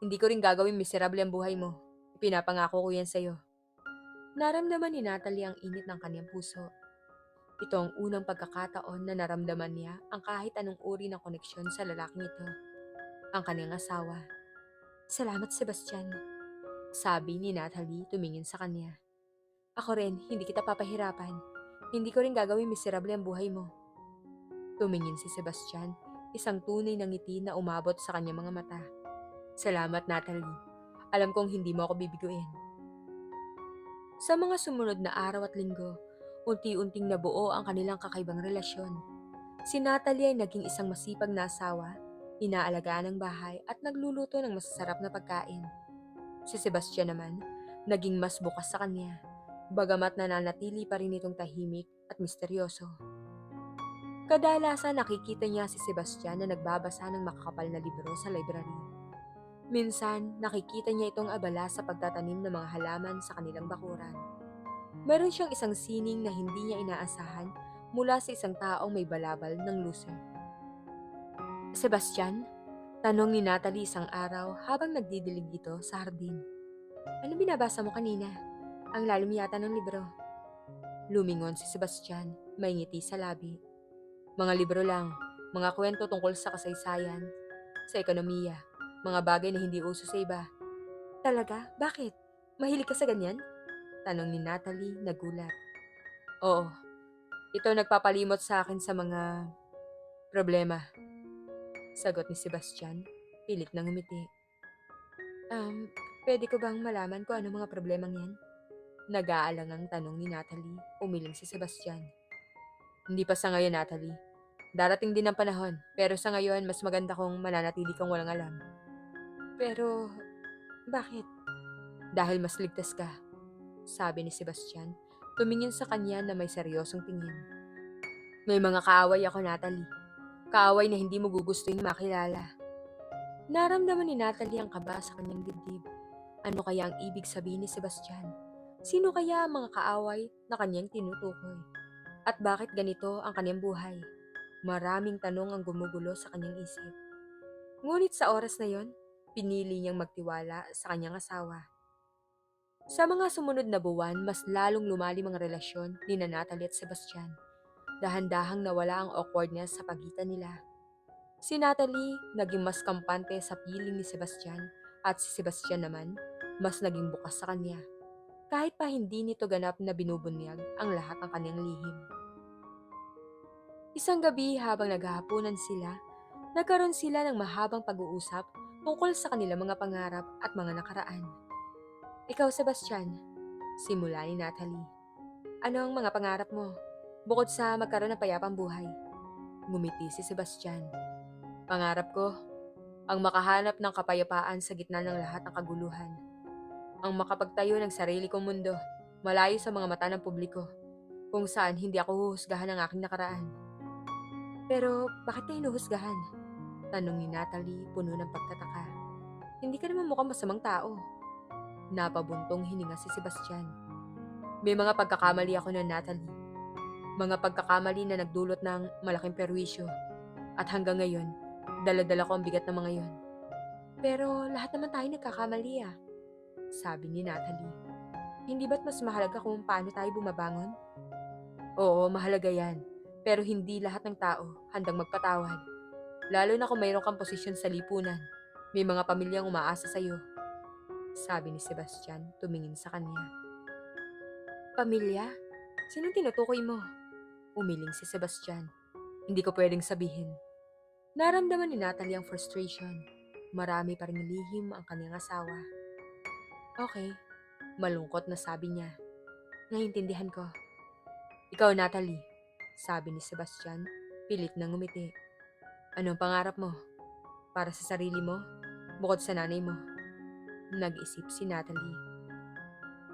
Hindi ko rin gagawing miserable ang buhay mo. Pinapangako ko yan sa'yo. Naramdaman ni Natalie ang init ng kanyang puso. Ito ang unang pagkakataon na naramdaman niya ang kahit anong uri ng koneksyon sa lalaking ito, ang kanyang asawa. Salamat, Sebastian, sabi ni Natalie tumingin sa kanya. Ako rin, hindi kita papahirapan. Hindi ko rin gagawing miserable ang buhay mo. Tumingin si Sebastian, isang tunay na ngiti na umabot sa kanyang mga mata. Salamat, Natalie. Alam kong hindi mo ako bibiguin. Sa mga sumunod na araw at linggo, unti-unting nabuo ang kanilang kakaibang relasyon. Si Natalie ay naging isang masipag na asawa, inaalagaan ang bahay at nagluluto ng masasarap na pagkain. Si Sebastian naman, naging mas bukas sa kanya, bagamat nananatili pa rin itong tahimik at misteryoso. Kadalasan nakikita niya si Sebastian na nagbabasa ng makakapal na libro sa library. Minsan, nakikita niya itong abala sa pagtatanim ng mga halaman sa kanilang bakuran. Meron siyang isang sining na hindi niya inaasahan mula sa isang taong may balabal ng loser. Sebastian? Tanong ni Natalie isang araw habang nagdidilig dito sa hardin. Ano binabasa mo kanina? Ang lalim yata ng libro. Lumingon si Sebastian, may ngiti sa labi. Mga libro lang, mga kwento tungkol sa kasaysayan, sa ekonomiya, mga bagay na hindi uso sa iba. Talaga? Bakit? Mahilig ka sa ganyan? Tanong ni Natalie, nagulat. Oo, ito nagpapalimot sa akin sa mga problema. Sagot ni Sebastian, pilit na ngumiti. Pwede ko bang malaman kung ano mga problemang yan? Nag-aalangang tanong ni Natalie, umiling si Sebastian. Hindi pa sa ngayon, Natalie. Darating din ang panahon, pero sa ngayon mas maganda kung mananatili kang walang alam. Pero, bakit? Dahil mas ligtas ka, sabi ni Sebastian, tumingin sa kanya na may seryosong tingin. May mga kaaway ako, Natalie. Kaaway na hindi mo gugustuhin makilala. Naramdaman ni Natalie ang kaba sa kanyang dibdib. Ano kaya ang ibig sabihin ni Sebastian? Sino kaya ang mga kaaway na kanyang tinutukoy? At bakit ganito ang kanyang buhay? Maraming tanong ang gumugulo sa kanyang isip. Ngunit sa oras na yon, pinili niyang magtiwala sa kanyang asawa. Sa mga sumunod na buwan, mas lalong lumalim ang relasyon ni Natalie at Sebastian. Dahan-dahang nawala ang awkwardness sa pagitan nila. Si Natalie naging mas kampante sa piling ni Sebastian at si Sebastian naman mas naging bukas sa kanya. Kahit pa hindi nito ganap na binubunyag ang lahat ng kanyang lihim. Isang gabi habang naghahapunan sila, nagkaroon sila ng mahabang pag-uusap tungkol sa kanilang mga pangarap at mga nakaraan. Ikaw, Sebastian, simula ni Natalie. Ano ang mga pangarap mo, bukod sa magkaroon ng payapang buhay? Ngumiti si Sebastian. Pangarap ko, ang makahanap ng kapayapaan sa gitna ng lahat ng kaguluhan. Ang makapagtayo ng sarili kong mundo, malayo sa mga mata ng publiko, kung saan hindi ako huhusgahan ng aking nakaraan. Pero bakit ka hinuhusgahan? Tanong ni Natalie puno ng pagtataka. Hindi ka naman mukhang masamang tao. Napabuntong hininga si Sebastian. May mga pagkakamali ako na, Natalie. Mga pagkakamali na nagdulot ng malaking perwisyo. At hanggang ngayon, dala-dala ko ang bigat ng mga yon. Pero lahat naman tayo nagkakamali sabi ni Natalie. Hindi ba't mas mahalaga kung paano tayo bumabangon? Oo, mahalaga yan. Pero hindi lahat ng tao handang magpatawad. Lalo na kung mayroon kang posisyon sa lipunan. May mga pamilyang umaasa sa'yo. Sabi ni Sebastian, tumingin sa kanya. Pamilya? Sinong tinutukoy mo? Umiling si Sebastian. Hindi ko pwedeng sabihin. Naramdaman ni Natalie ang frustration. Marami pa ring lihim ang kanyang asawa. Okay, malungkot na sabi niya. Naiintindihan ko. Ikaw, Natalie, sabi ni Sebastian, pilit na ngumiti. Anong pangarap mo? Para sa sarili mo? Bukod sa nanay mo? Nag-isip si Natalie.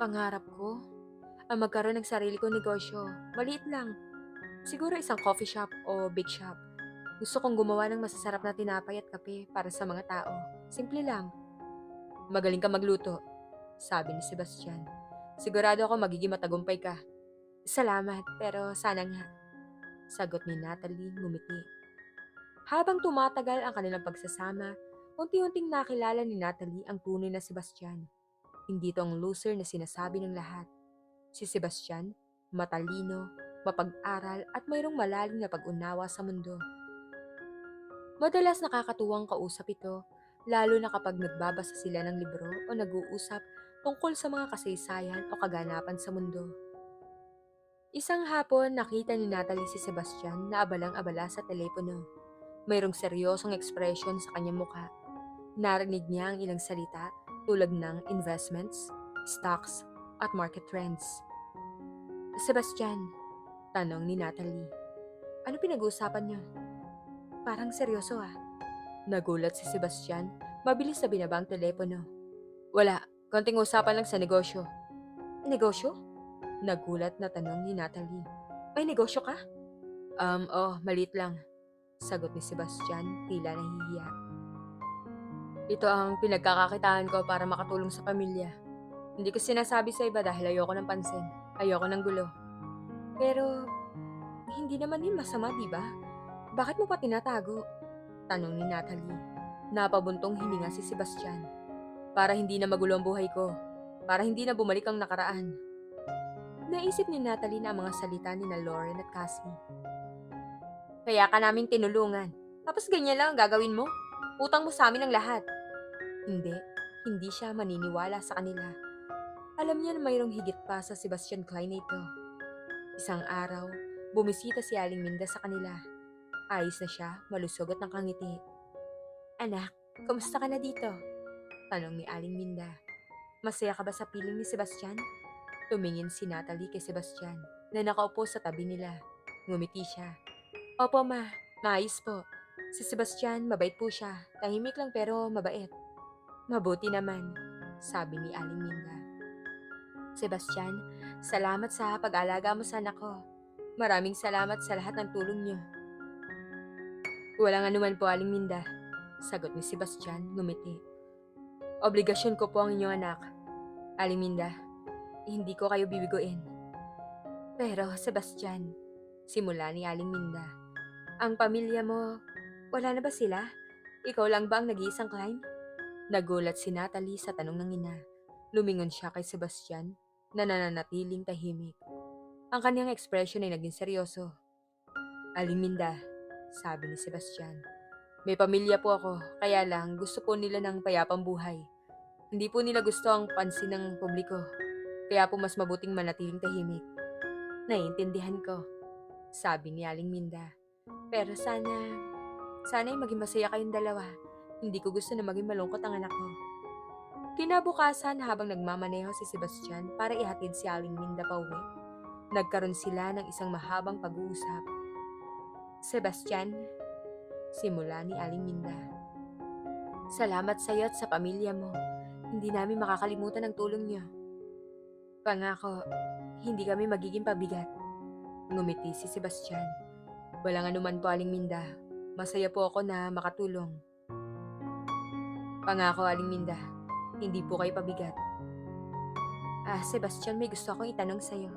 Pangarap ko? Ang magkaroon ng sarili kong negosyo. Maliit lang. Siguro isang coffee shop o bake shop. Gusto kong gumawa ng masasarap na tinapay at kape para sa mga tao. Simple lang. Magaling ka magluto, sabi ni Sebastian. Sigurado ako magiging matagumpay ka. Salamat, pero sana nga, sagot ni Natalie ngumiti. Habang tumatagal ang kanilang pagsasama, unti-unting nakilala ni Natalie ang tunay na Sebastian. Hindi ito ang loser na sinasabi ng lahat. Si Sebastian, matalino, mapag-aral at mayroong malalim na pag-unawa sa mundo. Madalas nakakatuwang kausap ito, lalo na kapag nagbabasa sila ng libro o nag-uusap tungkol sa mga kasaysayan o kaganapan sa mundo. Isang hapon, nakita ni Natalie si Sebastian na abalang-abala sa telepono. Mayroong seryosong ekspresyon sa kanyang mukha. Narinig niya ang ilang salita tulad ng investments, stocks, at market trends. Sebastian, tanong ni Natalie, ano pinag-uusapan niyo? Parang seryoso ah. Nagulat si Sebastian, mabilis na binaba ang telepono. Wala, konting usapan lang sa negosyo. Negosyo? Nagulat na tanong ni Natalie. May negosyo ka? Maliit lang. Sagot ni Sebastian, tila nahihiya. Ito ang pinagkakakitaan ko para makatulong sa pamilya. Hindi ko sinasabi sa iba dahil ayoko ng pansin. Ayoko ng gulo. Pero, hindi naman yun masama, di ba? Bakit mo pa tinatago? Tanong ni Natalie. Napabuntong hininga si Sebastian. Para hindi na magulo ang buhay ko. Para hindi na bumalik ang nakaraan. Naisip ni Natalie na ang mga salita ni na Lauren at Cassie. Kaya ka namin tinulungan. Tapos ganyan lang ang gagawin mo? Utang mo sa amin ang lahat. Hindi. Hindi siya maniniwala sa kanila. Alam niya na mayroong higit pa sa Sebastian Klein na ito. Isang araw, bumisita si Aling Minda sa kanila. Ayos na siya, malusog at nakangiti. Anak, kumusta ka na dito? Tanong ni Aling Minda. Masaya ka ba sa piling ni Sebastian? Tumingin si Natalie kay Sebastian na nakaupo sa tabi nila. Ngumiti siya. Opo ma, maayos po. Si Sebastian, mabait po siya. Tahimik lang pero mabait. Mabuti naman, sabi ni Aling Minda. Sebastian, salamat sa pag-alaga mo sa anak ko. Maraming salamat sa lahat ng tulong niyo. Walang anuman po, Aling Minda, sagot ni Sebastian, ngumiti. Obligasyon ko po ang inyong anak. Aling Minda, hindi ko kayo bibiguin. Pero, Sebastian, simula ni Aling Minda, ang pamilya mo, wala na ba sila? Ikaw lang ba ang nag-iisang Klein? Nagulat si Natalie sa tanong ng ina. Lumingon siya kay Sebastian na nananatiling tahimik. Ang kanyang ekspresyon ay naging seryoso. Aling Minda, sabi ni Sebastian, may pamilya po ako, kaya lang gusto po nila ng payapang buhay. Hindi po nila gusto ang pansin ng publiko, kaya po mas mabuting manatiling tahimik. Naiintindihan ko, sabi ni Aling Minda. Pero sana'y maging masaya kayong dalawa. Hindi ko gusto na maging malungkot ang anak ko. Kinabukasan habang nagmamaneho si Sebastian para ihatid si Aling Minda pauwi, nagkaroon sila ng isang mahabang pag-uusap. Sebastian, simula ni Aling Minda. Salamat sa iyo at sa pamilya mo. Hindi namin makakalimutan ang tulong niyo. Pangako, hindi kami magiging pabigat. Ngumiti si Sebastian. Walang anuman po, Aling Minda. Masaya po ako na makatulong. Pangako, Aling Minda. Hindi po kayo pabigat. Sebastian, may gusto akong itanong sa'yo.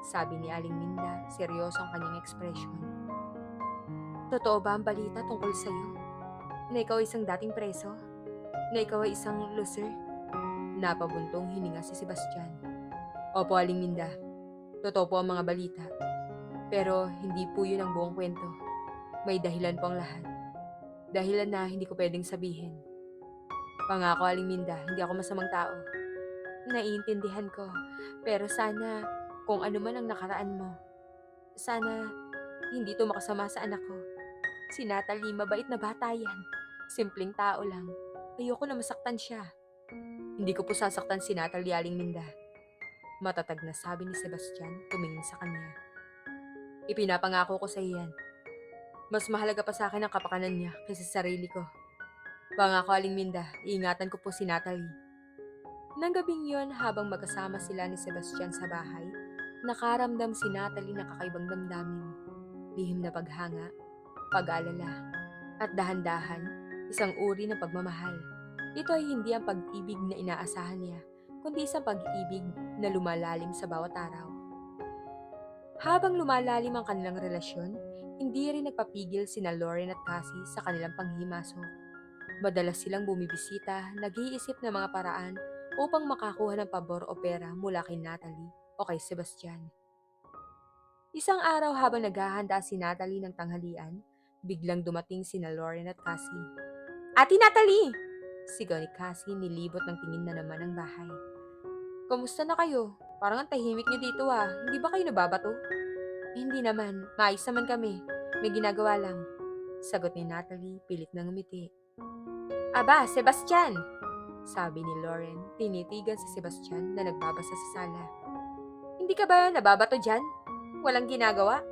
Sabi ni Aling Minda, seryoso ang kanyang ekspresyon. Totoo ba ang balita tungkol sa'yo? Na ikaw ay isang dating preso? Na ikaw ay isang loser? Napabuntong hininga si Sebastian. Opo, Aling Minda. Totoo po ang mga balita. Pero hindi po yun ang buong kwento. May dahilan po ang lahat. Dahilan na hindi ko pwedeng sabihin. Pangako, Aling Minda, hindi ako masamang tao. Naiintindihan ko. Pero sana, kung ano man ang nakaraan mo, sana hindi to makasama sa anak ko. Si Natalie, mabait na bata yan. Simpleng tao lang. Ayoko na masaktan siya. Hindi ko po sasaktan si Natalie, Aling Minda. Matatag na sabi ni Sebastian, tumingin sa kanya. Ipinapangako ko sa iyan. Mas mahalaga pa sa akin ang kapakanan niya kaysa sa sarili ko. Pangako, Aling Minda, iingatan ko po si Natalie. Nang gabing yon, habang magkasama sila ni Sebastian sa bahay, nakaramdam si Natalie ng kakaibang damdamin. lihim na paghanga, pag-alala, at dahan-dahan, isang uri ng pagmamahal. Ito ay hindi ang pag-ibig na inaasahan niya, kundi isang pag-ibig na lumalalim sa bawat araw. Habang lumalalim ang kanilang relasyon, hindi rin nagpapigil sina Lauren at Cassie sa kanilang panghihimasok. Madalas silang bumibisita, nag-iisip ng mga paraan upang makakuha ng pabor o pera mula kay Natalie o kay Sebastian. Isang araw habang naghahanda si Natalie ng tanghalian, biglang dumating sina Lauren at Cassie. "Ate Natalie!" Sigaw ni Cassie, nilibot ng tingin na naman ang bahay. "Kamusta na kayo? Parang ang tahimik niyo dito ah. Hindi ba kayo nababato?" "Hindi naman. Maayos naman kami. May ginagawa lang." Sagot ni Natalie, pilit na ngumiti. "Aba, Sebastian!" Sabi ni Lauren, tinitigan si Sebastian na nagbabasa sa sala. "Hindi ka ba nababato dyan? Walang ginagawa?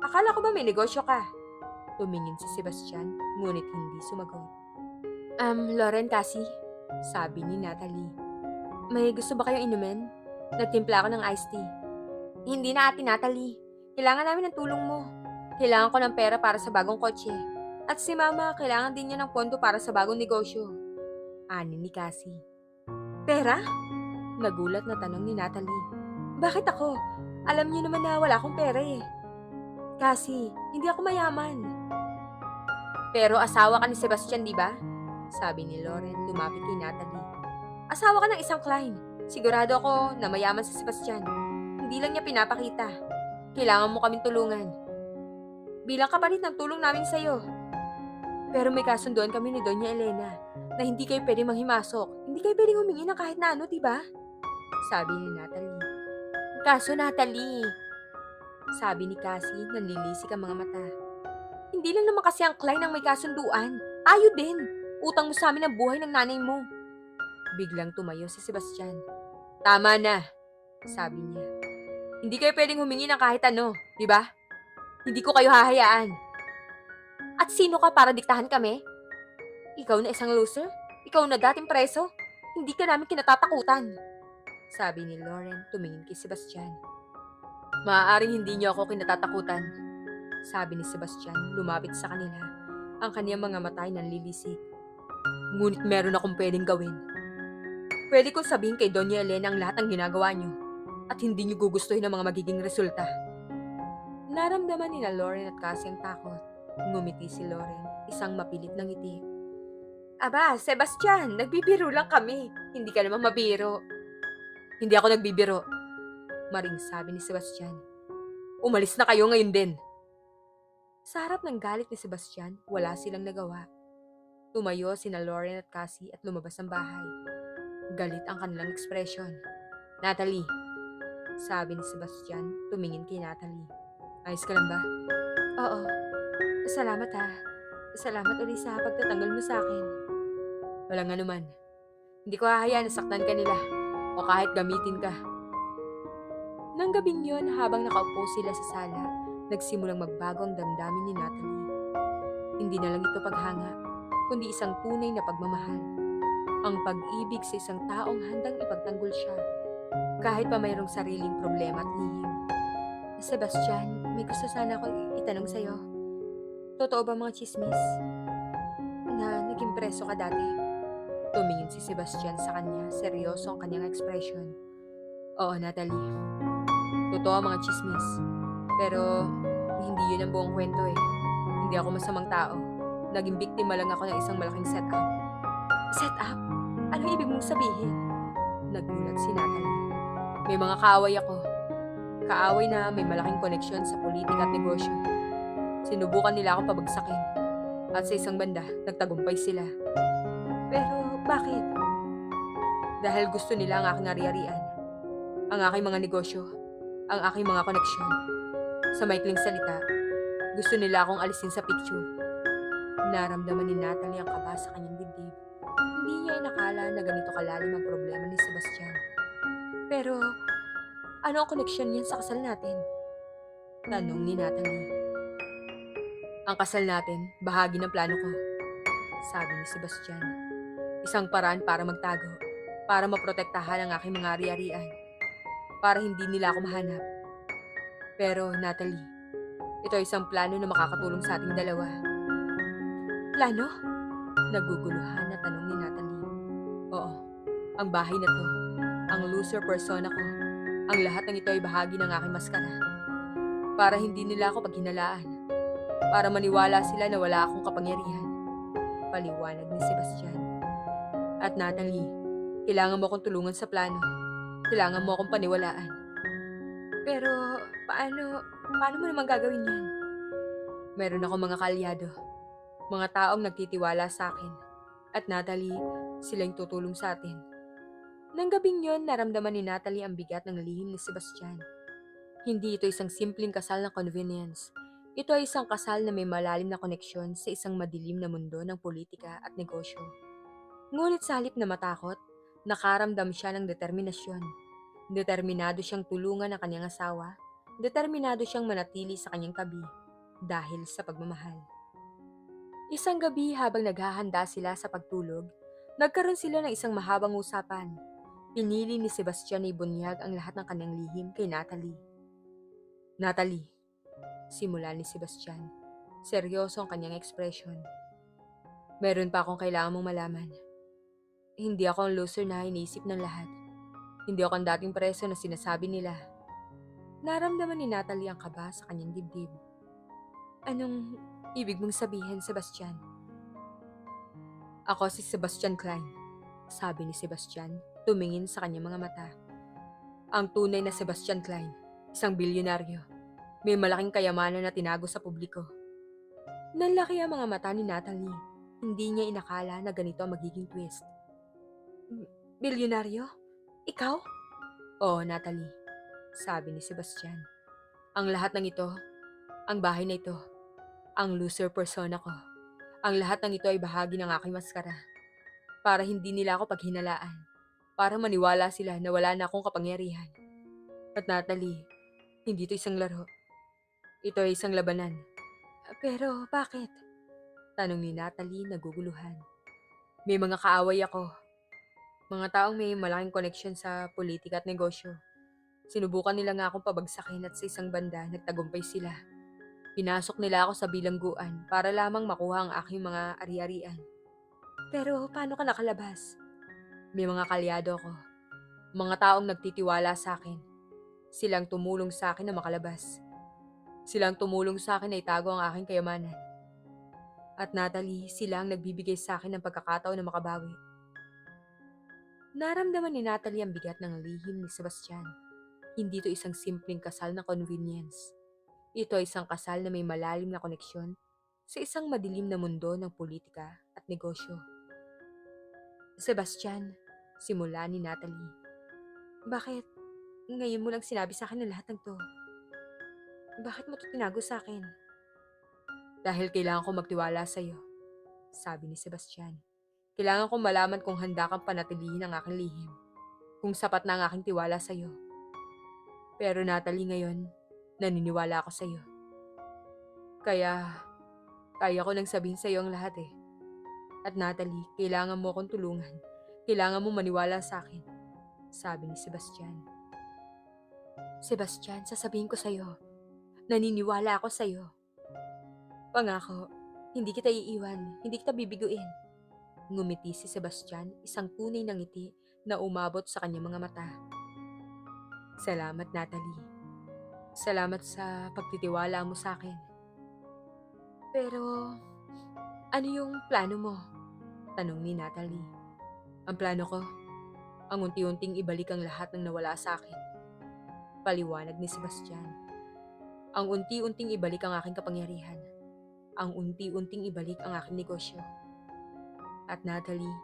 Akala ko ba may negosyo ka?" Tumingin si Sebastian, ngunit hindi sumagot. Lauren, Cassie," sabi ni Natalie. "May gusto ba kayong inumin? Nagtimpla ako ng iced tea." "Hindi na, Ate Natalie. Kailangan namin ng tulong mo. Kailangan ko ng pera para sa bagong kotse. At si Mama, kailangan din niya ng pondo para sa bagong negosyo." Ani ni Cassie. "Pera?" Nagulat na tanong ni Natalie. "Bakit ako? Alam niyo naman na wala akong pera eh." "Cassie, hindi ako mayaman." "Pero asawa ka ni Sebastian, di ba?" Sabi ni Lauren, lumapit kay Natalie. "Asawa ka ng isang client. Sigurado ako na mayaman si Sebastian. Hindi lang niya pinapakita. Kailangan mo kaming tulungan. Bilang kapalit ng tulong namin sa'yo. Pero may kasunduan kami ni Doña Elena na hindi kayo pwedeng manghimasok. Hindi kayo pwedeng humingi ng kahit na ano, diba?" Sabi ni Natalie. "Kaso Natalie," sabi ni Cassie, nanlilisik ang mga mata. "Hindi lang naman kasi ang client ang may kasunduan. Tayo din. Utang mo sa amin ang buhay ng nanay mo." Biglang tumayo si Sebastian. "Tama na," sabi niya. "Hindi kayo pwedeng humingi ng kahit ano, di ba? Hindi ko kayo hahayaan." "At sino ka para diktahan kami? Ikaw na isang loser? Ikaw na dating preso? Hindi ka namin kinatatakutan," sabi ni Lauren, tumingin kay Sebastian. "Maaaring hindi niyo ako kinatatakutan," sabi ni Sebastian, lumapit sa kanila. Ang kaniyang mga mata ay nanlilisik. "Ngunit meron akong pwedeng gawin. Pwede kong sabihin kay Doña Elena ang lahat ng ginagawa niyo at hindi niyo gugustuhin ang mga magiging resulta." Naramdaman ni na Lauren at Cassie ang takot. Ngumiti si Lauren, isang mapilit na ngiti. "Aba, Sebastian, nagbibiro lang kami. Hindi ka naman mabiro." "Hindi ako nagbibiro," maring sabi ni Sebastian. "Umalis na kayo ngayon din." Sa harap ng galit ni Sebastian, wala silang nagawa. Tumayo sina Lauren at Cassie at lumabas ng bahay. Galit ang kanilang ekspresyon. "Natalie," sabi ni Sebastian, tumingin kay Natalie. "Ayos ka lang ba?" "Oo. Salamat ha. Salamat ulit sa pagtatanggol mo sa akin." "Walang anuman. Hindi ko hahayaan na saktan ka nila o kahit gamitin ka." Nang gabing yon, habang nakaupo sila sa sala, nagsimulang magbago ang damdamin ni Natalie. Hindi na lang ito paghanga, kundi isang tunay na pagmamahal. Ang pag-ibig sa isang taong handang ipagtanggol siya, kahit pa mayroong sariling problema at lihim. "Sebastian, may gusto sana ako itanong sa'yo. Totoo ba mga chismis na naging preso ka dati?" Tumingin si Sebastian sa kanya, seryoso ang kanyang ekspresyon. "Oo, Natalie. Totoo ang mga chismis. Pero hindi yun ang buong kwento eh. Hindi ako masamang tao. Naging biktima lang ako ng isang malaking setup." "Setup? Anong ibig mong sabihin?" Nagulat si Natalie. "May mga kaaway ako. Kaaway na may malaking koneksyon sa politika at negosyo. Sinubukan nila ako pabagsakin. At sa isang banda, nagtagumpay sila." "Pero bakit?" "Dahil gusto nila ang aking ari-arian, ang aking mga negosyo, ang aking mga koneksyon. Sa maikling salita, gusto nila akong alisin sa picture." Naramdaman ni Natalie ang kaba sa kanyang dibdib. Hindi niya inakala na ganito kalalim ang problema ni Sebastian. "Pero ano ang koneksyon niyan sa kasal natin?" Tanong ni Natalie. "Ang kasal natin, bahagi ng plano ko," sabi ni Sebastian. "Isang paraan para magtago, para maprotektahan ang aking mga ari-arian, para hindi nila ako mahanap. Pero Natalie, Ito ay isang plano na makakatulong sa ating dalawa. Plano? Naguguluhan na tanong ni Natalie. Oo, ang bahay na to, ang loser persona ko, ang lahat ng ito ay bahagi ng aking maskara. Para hindi nila ako paghinalaan. Para maniwala sila na wala akong kapangyarihan. Paliwanag ni Sebastian. At Natalie, kailangan mo akong tulungan sa plano. Kailangan mo akong paniwalaan. Pero, paano mo naman gagawin yan? Meron akong mga kaalyado. Mga taong nagtitiwala sa akin. At Natalie, sila yung tutulong sa atin. Nang gabing yon, naramdaman ni Natalie ang bigat ng lihim ni Sebastian. Hindi ito isang simpleng kasal na convenience. Ito ay isang kasal na may malalim na koneksyon sa isang madilim na mundo ng politika at negosyo. Ngunit sa halip na matakot, nakaramdam siya ng determinasyon. Determinado siyang tulungan ang kanyang asawa. Determinado siyang manatili sa kanyang tabi dahil sa pagmamahal. Isang gabi habang naghahanda sila sa pagtulog, nagkaroon sila ng isang mahabang usapan. Pinili ni Sebastian na ibunyag ang lahat ng kanyang lihim kay Natalie. Natalie, simula ni Sebastian. Seryoso ang kanyang ekspresyon. Meron pa akong kailangan mong malaman. Hindi ako ang loser na iniisip ng lahat. Hindi ako ang dating preso na sinasabi nila. Naramdaman ni Natalie ang kaba sa kanyang dibdib. Anong ibig mong sabihin, Sebastian? Ako si Sebastian Klein, sabi ni Sebastian, tumingin sa kanyang mga mata. Ang tunay na Sebastian Klein, isang bilyonaryo. May malaking kayamanan na tinago sa publiko. Nanlaki ang mga mata ni Natalie. Hindi niya inakala na ganito ang magiging twist. Bilyonaryo? Ikaw? Oo, Natalie, sabi ni Sebastian. Ang lahat ng ito, ang bahay na ito, ang loser persona ko. Ang lahat ng ito ay bahagi ng aking maskara. Para hindi nila ako paghinalaan. Para maniwala sila na wala na akong kapangyarihan. At Natalie, hindi ito isang laro. Ito ay isang labanan. Pero bakit? Tanong ni Natalie naguguluhan. May mga kaaway ako. Mga taong may malaking koneksyon sa politika at negosyo. Sinubukan nila nga akong pabagsakin at sa isang banda nagtagumpay sila. Pinasok nila ako sa bilangguan para lamang makuha ang aking mga ari-arian. Pero paano ka nakalabas? May mga kalyado ako. Mga taong nagtitiwala sa akin. Silang tumulong sa akin na makalabas. Silang tumulong sa akin na itago ang aking kayamanan. At Natalie, sila ang nagbibigay sa akin ng pagkakataon na makabawi. Naramdaman ni Natalie ang bigat ng lihim ni Sebastian. Hindi ito isang simpleng kasal na convenience. Ito ay isang kasal na may malalim na koneksyon sa isang madilim na mundo ng politika at negosyo. Sebastian, simula ni Natalie. Bakit ngayon mo lang sinabi sa akin ang lahat ng to? Bakit mo to tinago sa akin? Dahil kailangan ko magtiwala sa iyo, sabi ni Sebastian. Kailangan kong malaman kung handa kang panatilihin ang aking lihim. Kung sapat na ang aking tiwala sa iyo. Pero Natalie, ngayon, naniniwala ako sa iyo. Kaya ko nang sabihin sa iyo ang lahat eh. At Natalie, kailangan mo akong tulungan. Kailangan mo maniwala sa akin, sabi ni Sebastian. Sebastian, sasabihin ko sa iyo. Naniniwala ako sa iyo. Pangako, hindi kita iiwan, hindi kita bibiguin. Ngumiti si Sebastian, isang tunay na ngiti na umabot sa kanyang mga mata. Salamat, Natalie. Salamat sa pagtitiwala mo sa akin. Pero, ano yung plano mo? Tanong ni Natalie. Ang plano ko, ang unti-unting ibalik ang lahat ng nawala sa akin. Paliwanag ni Sebastian. Ang unti-unting ibalik ang aking kapangyarihan. Ang unti-unting ibalik ang aking negosyo. At Natalie,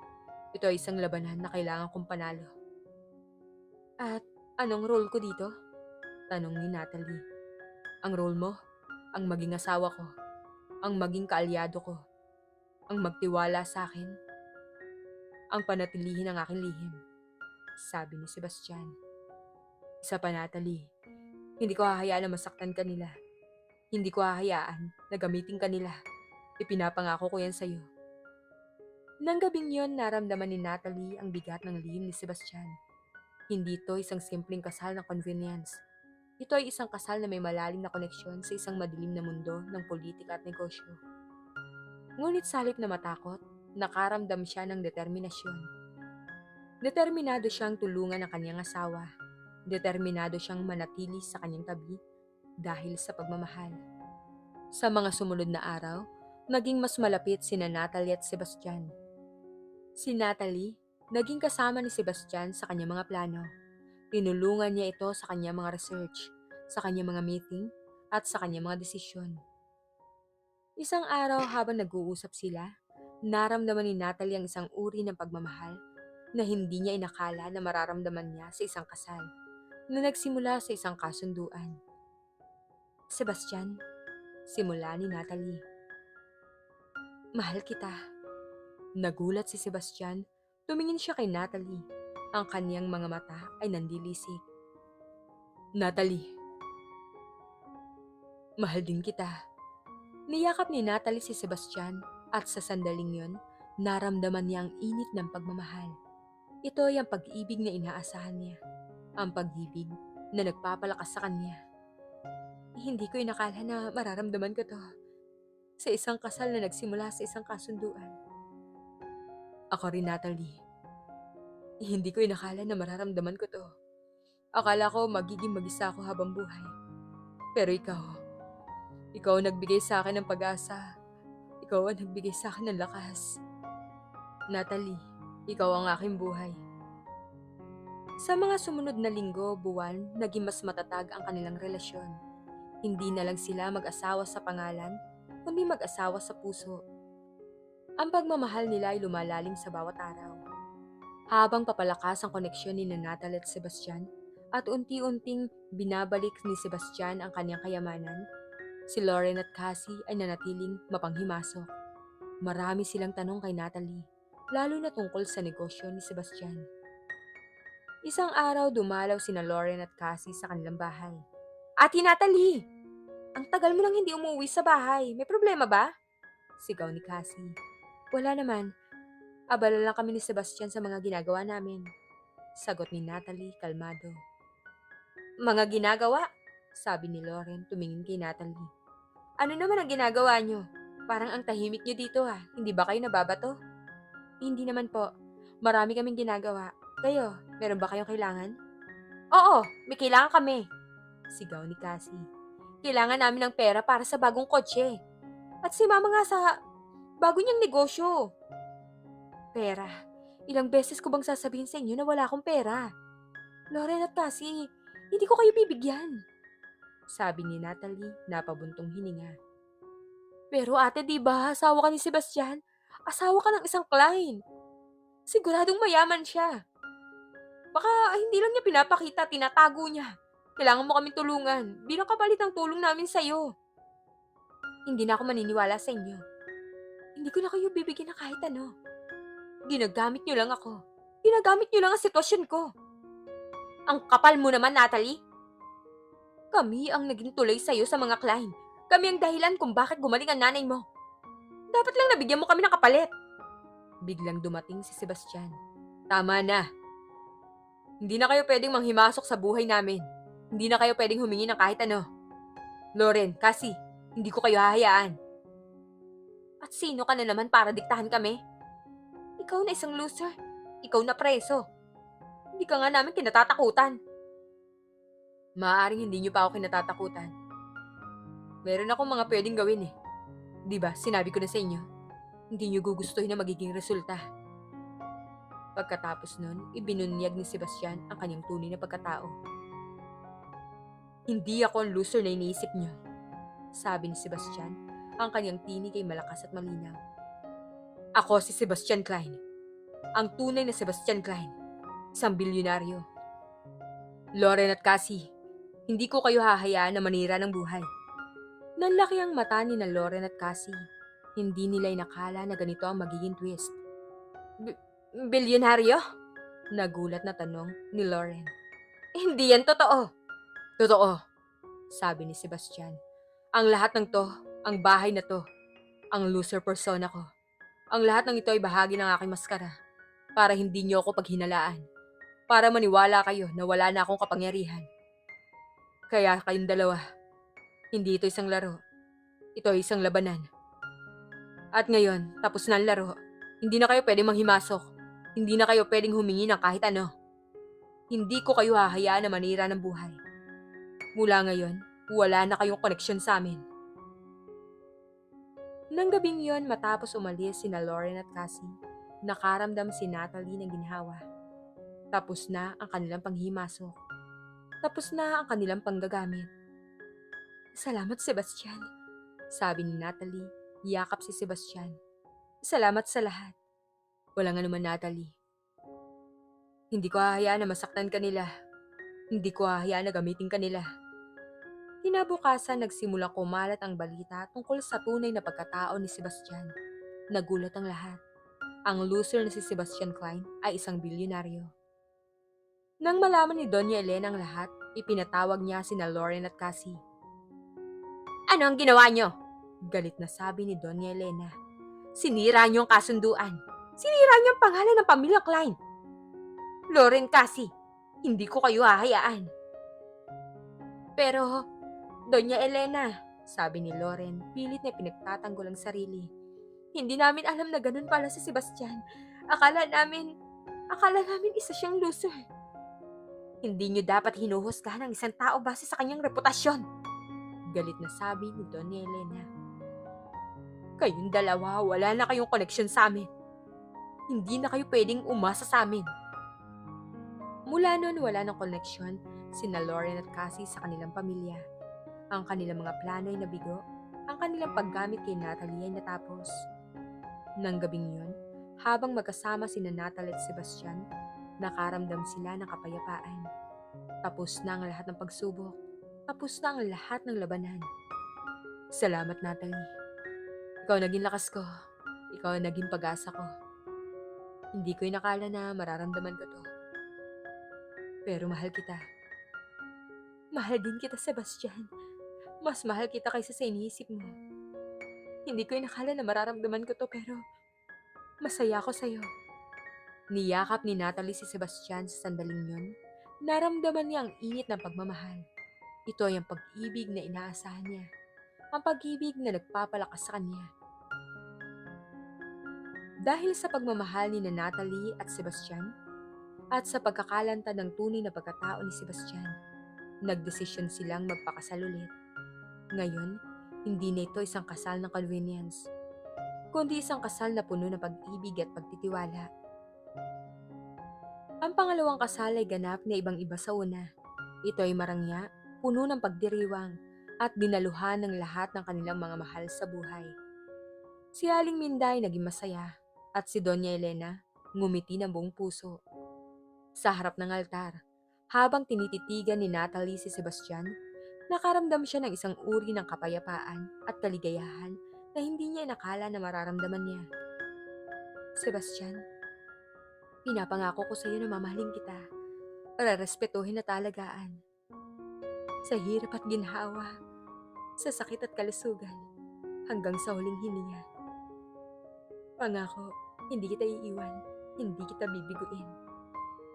ito ay isang labanan na kailangan kong panalo. At anong role ko dito? Tanong ni Natalie. Ang role mo? Ang maging asawa ko. Ang maging kaalyado ko. Ang magtiwala sa akin. Ang panatilihin ang aking lihim. Sabi ni Sebastian. Isa pa, Natalie. Hindi ko hahayaan na masaktan ka nila. Hindi ko hahayaan na gamitin ka nila. Ipinapangako ko yan sa'yo. Nang gabing yon, naramdaman ni Natalie ang bigat ng lihim ni Sebastian. Hindi ito isang simpleng kasal na convenience. Ito ay isang kasal na may malalim na koneksyon sa isang madilim na mundo ng politika at negosyo. Ngunit sa halip na matakot, nakaramdam siya ng determinasyon. Determinado siyang tulungan ang kanyang asawa. Determinado siyang manatili sa kanyang tabi dahil sa pagmamahal. Sa mga sumunod na araw, naging mas malapit sina Natalie at Sebastian. Si Natalie, naging kasama ni Sebastian sa kanyang mga plano. Tinulungan niya ito sa kanyang mga research, sa kanyang mga meeting, at sa kanyang mga desisyon. Isang araw habang nag-uusap sila, naramdaman ni Natalie ang isang uri ng pagmamahal na hindi niya inakala na mararamdaman niya sa isang kasal na nagsimula sa isang kasunduan. Sebastian, simula ni Natalie. Mahal kita. Nagulat si Sebastian, tumingin siya kay Natalie. Ang kaniyang mga mata ay nandilisik. Natalie, mahal din kita. Niyakap ni Natalie si Sebastian at sa sandaling yon, naramdaman niya ang init ng pagmamahal. Ito ay ang pag-ibig na inaasahan niya. Ang pag-ibig na nagpapalakas sa kanya. Hindi ko inakala na mararamdaman ko to sa isang kasal na nagsimula sa isang kasunduan. Ako rin, Natalie. Hindi ko inakala na mararamdaman ko to. Akala ko magiging mag-isa ako habang buhay. Pero ikaw ang nagbigay sa akin ng pag-asa. Ikaw ang nagbigay sa akin ng lakas. Natalie, ikaw ang aking buhay. Sa mga sumunod na linggo, buwan, naging mas matatag ang kanilang relasyon. Hindi na lang sila mag-asawa sa pangalan, kundi mag-asawa sa puso. Ang pagmamahal nila ay lumalalim sa bawat araw. Habang papalakas ang koneksyon ni Natalie at Sebastian, at unti-unting binabalik ni Sebastian ang kanyang kayamanan, si Lauren at Cassie ay nanatiling mapanghimasok. Marami silang tanong kay Natalie, lalo na tungkol sa negosyo ni Sebastian. Isang araw dumalaw sina Lauren at Cassie sa kanilang bahay. Ate Natalie! Ang tagal mo nang hindi umuwi sa bahay. May problema ba? Sigaw ni Cassie. Wala naman. Abala lang kami ni Sebastian sa mga ginagawa namin. Sagot ni Natalie kalmado. Mga ginagawa? Sabi ni Lauren tumingin kay Natalie. Ano naman ang ginagawa nyo? Parang ang tahimik nyo dito ha. Hindi ba kayo nababato? Hindi naman po. Marami kaming ginagawa. Kayo, meron ba kayong kailangan? Oo, may kailangan kami. Sigaw ni Cassie. Kailangan namin ng pera para sa bagong kotse. At si Mama nga sa bago niyang negosyo. Pera. Ilang beses ko bang sasabihin sa inyo na wala akong pera? Lauren at Cassie, hindi ko kayo bibigyan. Sabi ni Natalie na pabuntong hininga. Pero ate, di ba asawa ka ni Sebastian? Asawa ka ng isang client. Siguradong mayaman siya. Baka hindi lang niya pinapakita, tinatago niya. Kailangan mo kaming tulungan bilang kapalit ng tulong namin sa'yo. Hindi na ako maniniwala sa inyo. Hindi ko na kayo bibigyan ng kahit ano. Ginagamit niyo lang ako. Ginagamit niyo lang ang sitwasyon ko. Ang kapal mo naman, Natalie. Kami ang naging tulay sa'yo sa mga client. Kami ang dahilan kung bakit gumaling ang nanay mo. Dapat lang nabigyan mo kami ng kapalit. Biglang dumating si Sebastian. Tama na. Hindi na kayo pwedeng manghimasok sa buhay namin. Hindi na kayo pwedeng humingi ng kahit ano. Lauren, Cassie, hindi ko kayo hahayaan. At sino ka na naman para diktahan kami? Ikaw na isang loser. Ikaw na preso. Hindi ka nga namin kinatatakutan. Maaaring hindi niyo pa ako kinatatakutan. Meron akong mga pwedeng gawin eh. Diba, sinabi ko na sa inyo, hindi niyo gugustuhin na magiging resulta. Pagkatapos nun, ibinunyag ni Sebastian ang kanyang tunay na pagkatao. Hindi ako ang loser na iniisip niyo, sabi ni Sebastian, ang kanyang tinig ay malakas at malinaw. Ako si Sebastian Klein. Ang tunay na Sebastian Klein. Isang bilyonaryo. Lauren at Cassie, hindi ko kayo hahayaan na manira ng buhay. Nanlaki ang mata ni na Lauren at Cassie. Hindi nila inakala na ganito ang magiging twist. Bilyonaryo? Nagulat na tanong ni Lauren. Hindi yan totoo. Totoo, sabi ni Sebastian. Ang lahat ng to, ang bahay na to, ang loser persona ko. Ang lahat ng ito ay bahagi ng aking maskara para hindi niyo ako paghinalaan. Para maniwala kayo na wala na akong kapangyarihan. Kaya kayong dalawa, hindi ito isang laro. Ito ay isang labanan. At ngayon, tapos na ang laro. Hindi na kayo pwedeng manghimasok. Hindi na kayo pwedeng humingi ng kahit ano. Hindi ko kayo hahayaan na manira ng buhay. Mula ngayon, wala na kayong koneksyon sa amin. Nang gabing yon, matapos umalis sina Lauren at Cassie, nakaramdam si Natalie ng ginhawa. Tapos na ang kanilang panghimasok. Tapos na ang kanilang panggagamit. Salamat, Sebastian, sabi ni Natalie. Yakap si Sebastian. Salamat sa lahat. Walang anuman, Natalie. Hindi ko hahayaan na masaktan ka nila. Hindi ko hahayaan na gamitin ka nila. Kinabukasan, nagsimulang kumalat ang balita tungkol sa tunay na pagkatao ni Sebastian. Nagulat ang lahat. Ang loser na si Sebastian Klein ay isang bilyonaryo. Nang malaman ni Doña Elena ang lahat, ipinatawag niya sina Lauren at Cassie. Ano ang ginawa niyo? Galit na sabi ni Doña Elena. Sinira niyo ang kasunduan. Sinira niyo ang pangalan ng pamilya Klein. Lauren, Cassie, hindi ko kayo hahayaan. Pero, Doña Elena, sabi ni Lauren, pilit na pinagtatanggol ang sarili. Hindi namin alam na ganun pala si Sebastian. Akala namin isa siyang loser. Hindi niyo dapat hinuhusgahan ang isang tao base sa kanyang reputasyon. Galit na sabi ni Doña Elena. Kayong dalawa, wala na kayong koneksyon sa amin. Hindi na kayo pwedeng umasa sa amin. Mula noon, wala ng koneksyon sina Lauren at Cassie sa kanilang pamilya. Ang kanilang mga plano ay nabigo. Ang kanilang paggamit kay Natalie ay natapos. Nang gabing yun, habang magkasama sina Natalie at Sebastian, nakaramdam sila ng kapayapaan. Tapos na ang lahat ng pagsubok. Tapos na ang lahat ng labanan. Salamat, Natalie. Ikaw naging lakas ko. Ikaw ang naging pag-asa ko. Hindi ko inakala na mararamdaman ko to. Pero mahal kita. Mahal din kita, Sebastian. Mas mahal kita kaysa sa iniisip mo. Hindi ko inakala na mararamdaman ko to pero masaya ako sa'yo. Niyakap ni Natalie si Sebastian sa sandaling yun. Naramdaman niya ang init ng pagmamahal. Ito ay ang pag-ibig na inaasahan niya. Ang pag-ibig na nagpapalakas sa kanya. Dahil sa pagmamahal ni Natalie at Sebastian, at sa pagkakalantad ng tunay na pagkatao ni Sebastian, nagdesisyon silang magpakasal ulit. Ngayon, hindi na ito isang kasal ng convenience, kundi isang kasal na puno ng pag-ibig at pagtitiwala. Ang pangalawang kasal ay ganap na ibang-iba sa una. Ito ay marangya, puno ng pagdiriwang, at dinaluhan ng lahat ng kanilang mga mahal sa buhay. Si Aling Minda ay naging masaya, at si Doña Elena ngumiti ng buong puso. Sa harap ng altar, habang tinititigan ni Natalie si Sebastian, nakaramdam siya ng isang uri ng kapayapaan at kaligayahan na hindi niya inakala na mararamdaman niya. Sebastian, pinapangako ko sa iyo na mamahalin kita, rerespetuhin at alagaan. Sa hirap at ginhawa, sa sakit at kalusugan, hanggang sa huling hininga. Pangako, hindi kita iiwan, hindi kita bibiguin.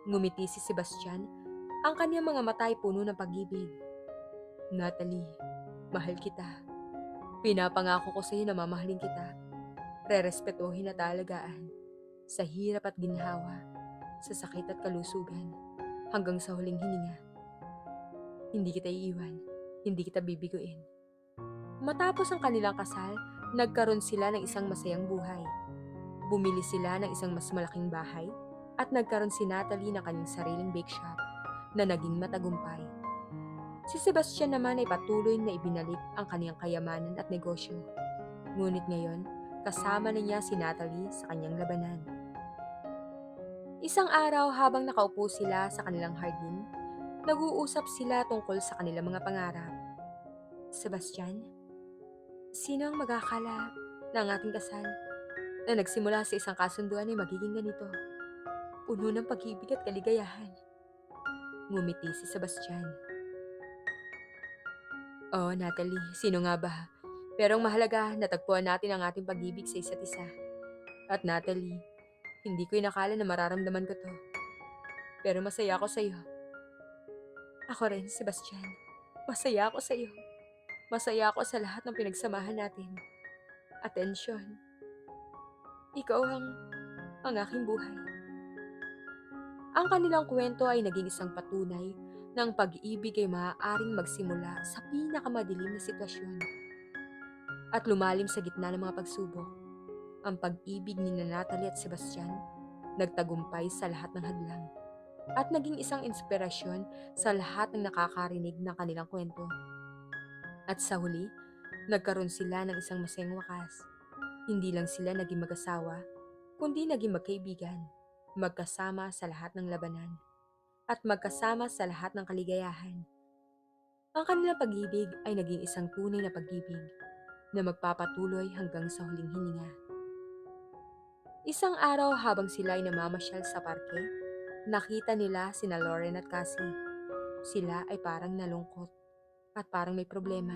Ngumiti si Sebastian, ang kanyang mga mata ay puno ng pag-ibig. Natalie, mahal kita. Pinapangako ko sa iyo na mamahalin kita, rerespetuhin at alagaan. Sa hirap at ginhawa, sa sakit at kalusugan, hanggang sa huling hininga. Hindi kita iiwan, hindi kita bibiguin. Matapos ang kanilang kasal, nagkaroon sila ng isang masayang buhay. Bumili sila ng isang mas malaking bahay at nagkaroon si Natalie ng kanyang sariling bake shop na naging matagumpay. Si Sebastian naman ay patuloy na ibinalik ang kanyang kayamanan at negosyo. Ngunit ngayon, kasama na niya si Natalie sa kanyang labanan. Isang araw habang nakaupo sila sa kanilang hardin, nag-uusap sila tungkol sa kanilang mga pangarap. Sebastian, sino ang mag-akala na ang ating kasal na nagsimula sa isang kasunduan ay magiging ganito? Puno ng pag-ibig at kaligayahan. Ngumiti si Sebastian. Oh, Natalie, sino nga ba? Pero ang mahalaga, natagpuan natin ang ating pag-ibig sa isa't isa. At Natalie, hindi ko inakala na mararamdaman ko to. Pero masaya ako sa'yo. Ako rin, Sebastian. Masaya ako sa'yo. Masaya ako sa lahat ng pinagsamahan natin. Atensyon. Ikaw ang aking buhay. Ang kanilang kwento ay naging isang patunay ng pag-ibig ay maaaring magsimula sa pinakamadilim na sitwasyon at lumalim sa gitna ng mga pagsubok. Ang pag-ibig ni Natalie at Sebastian nagtagumpay sa lahat ng hadlang at naging isang inspirasyon sa lahat ng nakakarinig ng kanilang kwento. At sa huli, nagkaroon sila ng isang masayang wakas. Hindi lang sila naging mag-asawa, kundi naging magkaibigan, magkasama sa lahat ng labanan, at magkasama sa lahat ng kaligayahan. Ang kanilang pag-ibig ay naging isang tunay na pag-ibig na magpapatuloy hanggang sa huling hininga. Isang araw habang sila ay namamasyal sa parke, nakita nila sina Lauren at Cassie. Sila ay parang nalungkot at parang may problema.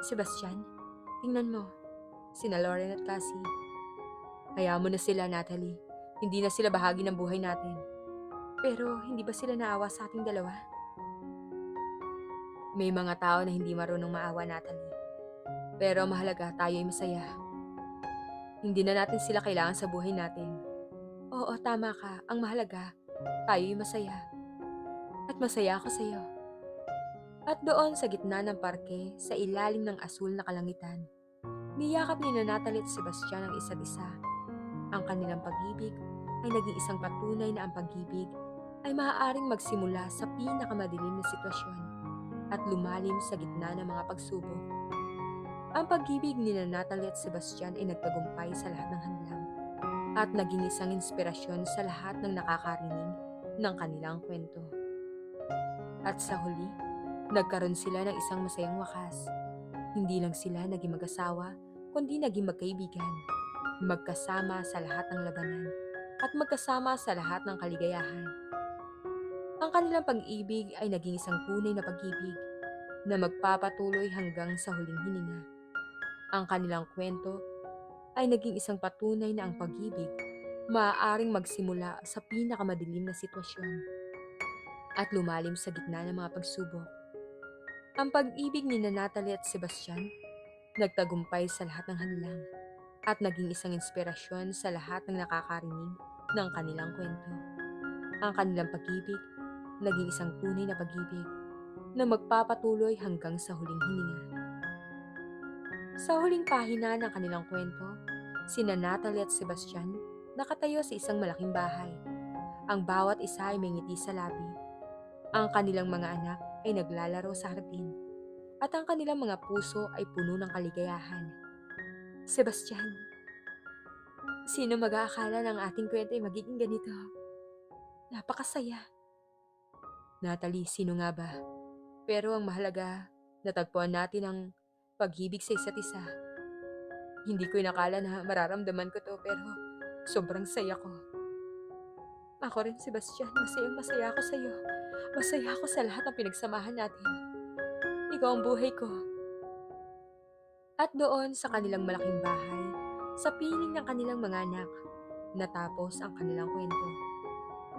Sebastian, tingnan mo, sina Lauren at Cassie. Hayaan mo na sila, Natalie. Hindi na sila bahagi ng buhay natin. Pero hindi ba sila naawa sa ating dalawa? May mga tao na hindi marunong maawa, Natalie. Pero mahalaga tayo ay masaya. Hindi na natin sila kailangan sa buhay natin. Oo, tama ka. Ang mahalaga, tayo ay masaya. At masaya ako sa iyo. At doon sa gitna ng parke, sa ilalim ng asul na kalangitan, niyakap ni Natalie at Sebastian ang isa't isa. Ang kanilang pag-ibig ay naging isang patunay na ang pag-ibig ay maaaring magsimula sa pinakamadilim na sitwasyon at lumalim sa gitna ng mga pagsubok. Ang pag-ibig ni Natalie at Sebastian ay nagtagumpay sa lahat ng hadlang at naging isang inspirasyon sa lahat ng nakakarinig ng kanilang kwento. At sa huli, nagkaroon sila ng isang masayang wakas. Hindi lang sila naging mag-asawa, kundi naging magkaibigan, magkasama sa lahat ng labanan, at magkasama sa lahat ng kaligayahan. Ang kanilang pag-ibig ay naging isang tunay na pag-ibig na magpapatuloy hanggang sa huling hininga. Ang kanilang kwento ay naging isang patunay na ang pag-ibig maaaring magsimula sa pinakamadilim na sitwasyon at lumalim sa gitna ng mga pagsubok. Ang pag-ibig ni Natalie at Sebastian nagtagumpay sa lahat ng hadlang at naging isang inspirasyon sa lahat ng nakakarinig ng kanilang kwento. Ang kanilang pag-ibig naging isang tunay na pag-ibig na magpapatuloy hanggang sa huling hininga. Sa huling pahina ng kanilang kwento, sina Natalie at Sebastian nakatayo sa isang malaking bahay. Ang bawat isa ay may ngiti sa labi. Ang kanilang mga anak ay naglalaro sa hardin at ang kanilang mga puso ay puno ng kaligayahan. Sebastian, sino mag-aakala ng ating kwento ay magiging ganito? Napakasaya. Natalie, sino nga ba? Pero ang mahalaga, natagpuan natin ang pag-ibig sa isa't isa. Hindi ko inakala na mararamdaman ko to pero sobrang saya ko. Ako rin, Sebastian, masayang masaya ako sa iyo. Masaya ako sa lahat ng pinagsamahan natin. Ikaw ang buhay ko. At doon sa kanilang malaking bahay, sa piling ng kanilang mga anak, natapos ang kanilang kwento.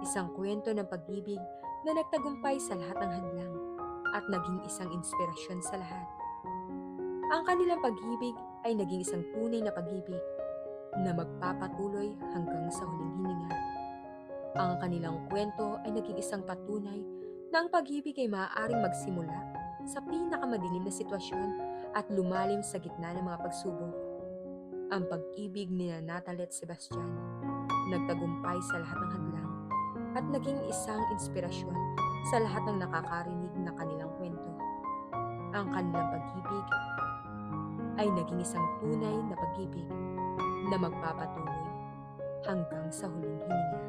Isang kwento ng pag-ibig na nagtagumpay sa lahat ng hadlang at naging isang inspirasyon sa lahat. Ang kanilang pag-ibig ay naging isang tunay na pag-ibig na magpapatuloy hanggang sa huling hininga. Ang kanilang kwento ay naging isang patunay na ang pag-ibig ay maaaring magsimula sa pinakamadilim na sitwasyon at lumalim sa gitna ng mga pagsubok. Ang pag-ibig ni Natalie at Sebastian nagtagumpay sa lahat ng hadlang at naging isang inspirasyon sa lahat ng nakakarinig ng kanilang kwento. Ang kanilang pag-ibig ay naging isang tunay na pag-ibig na magpapatuloy hanggang sa huling hininga.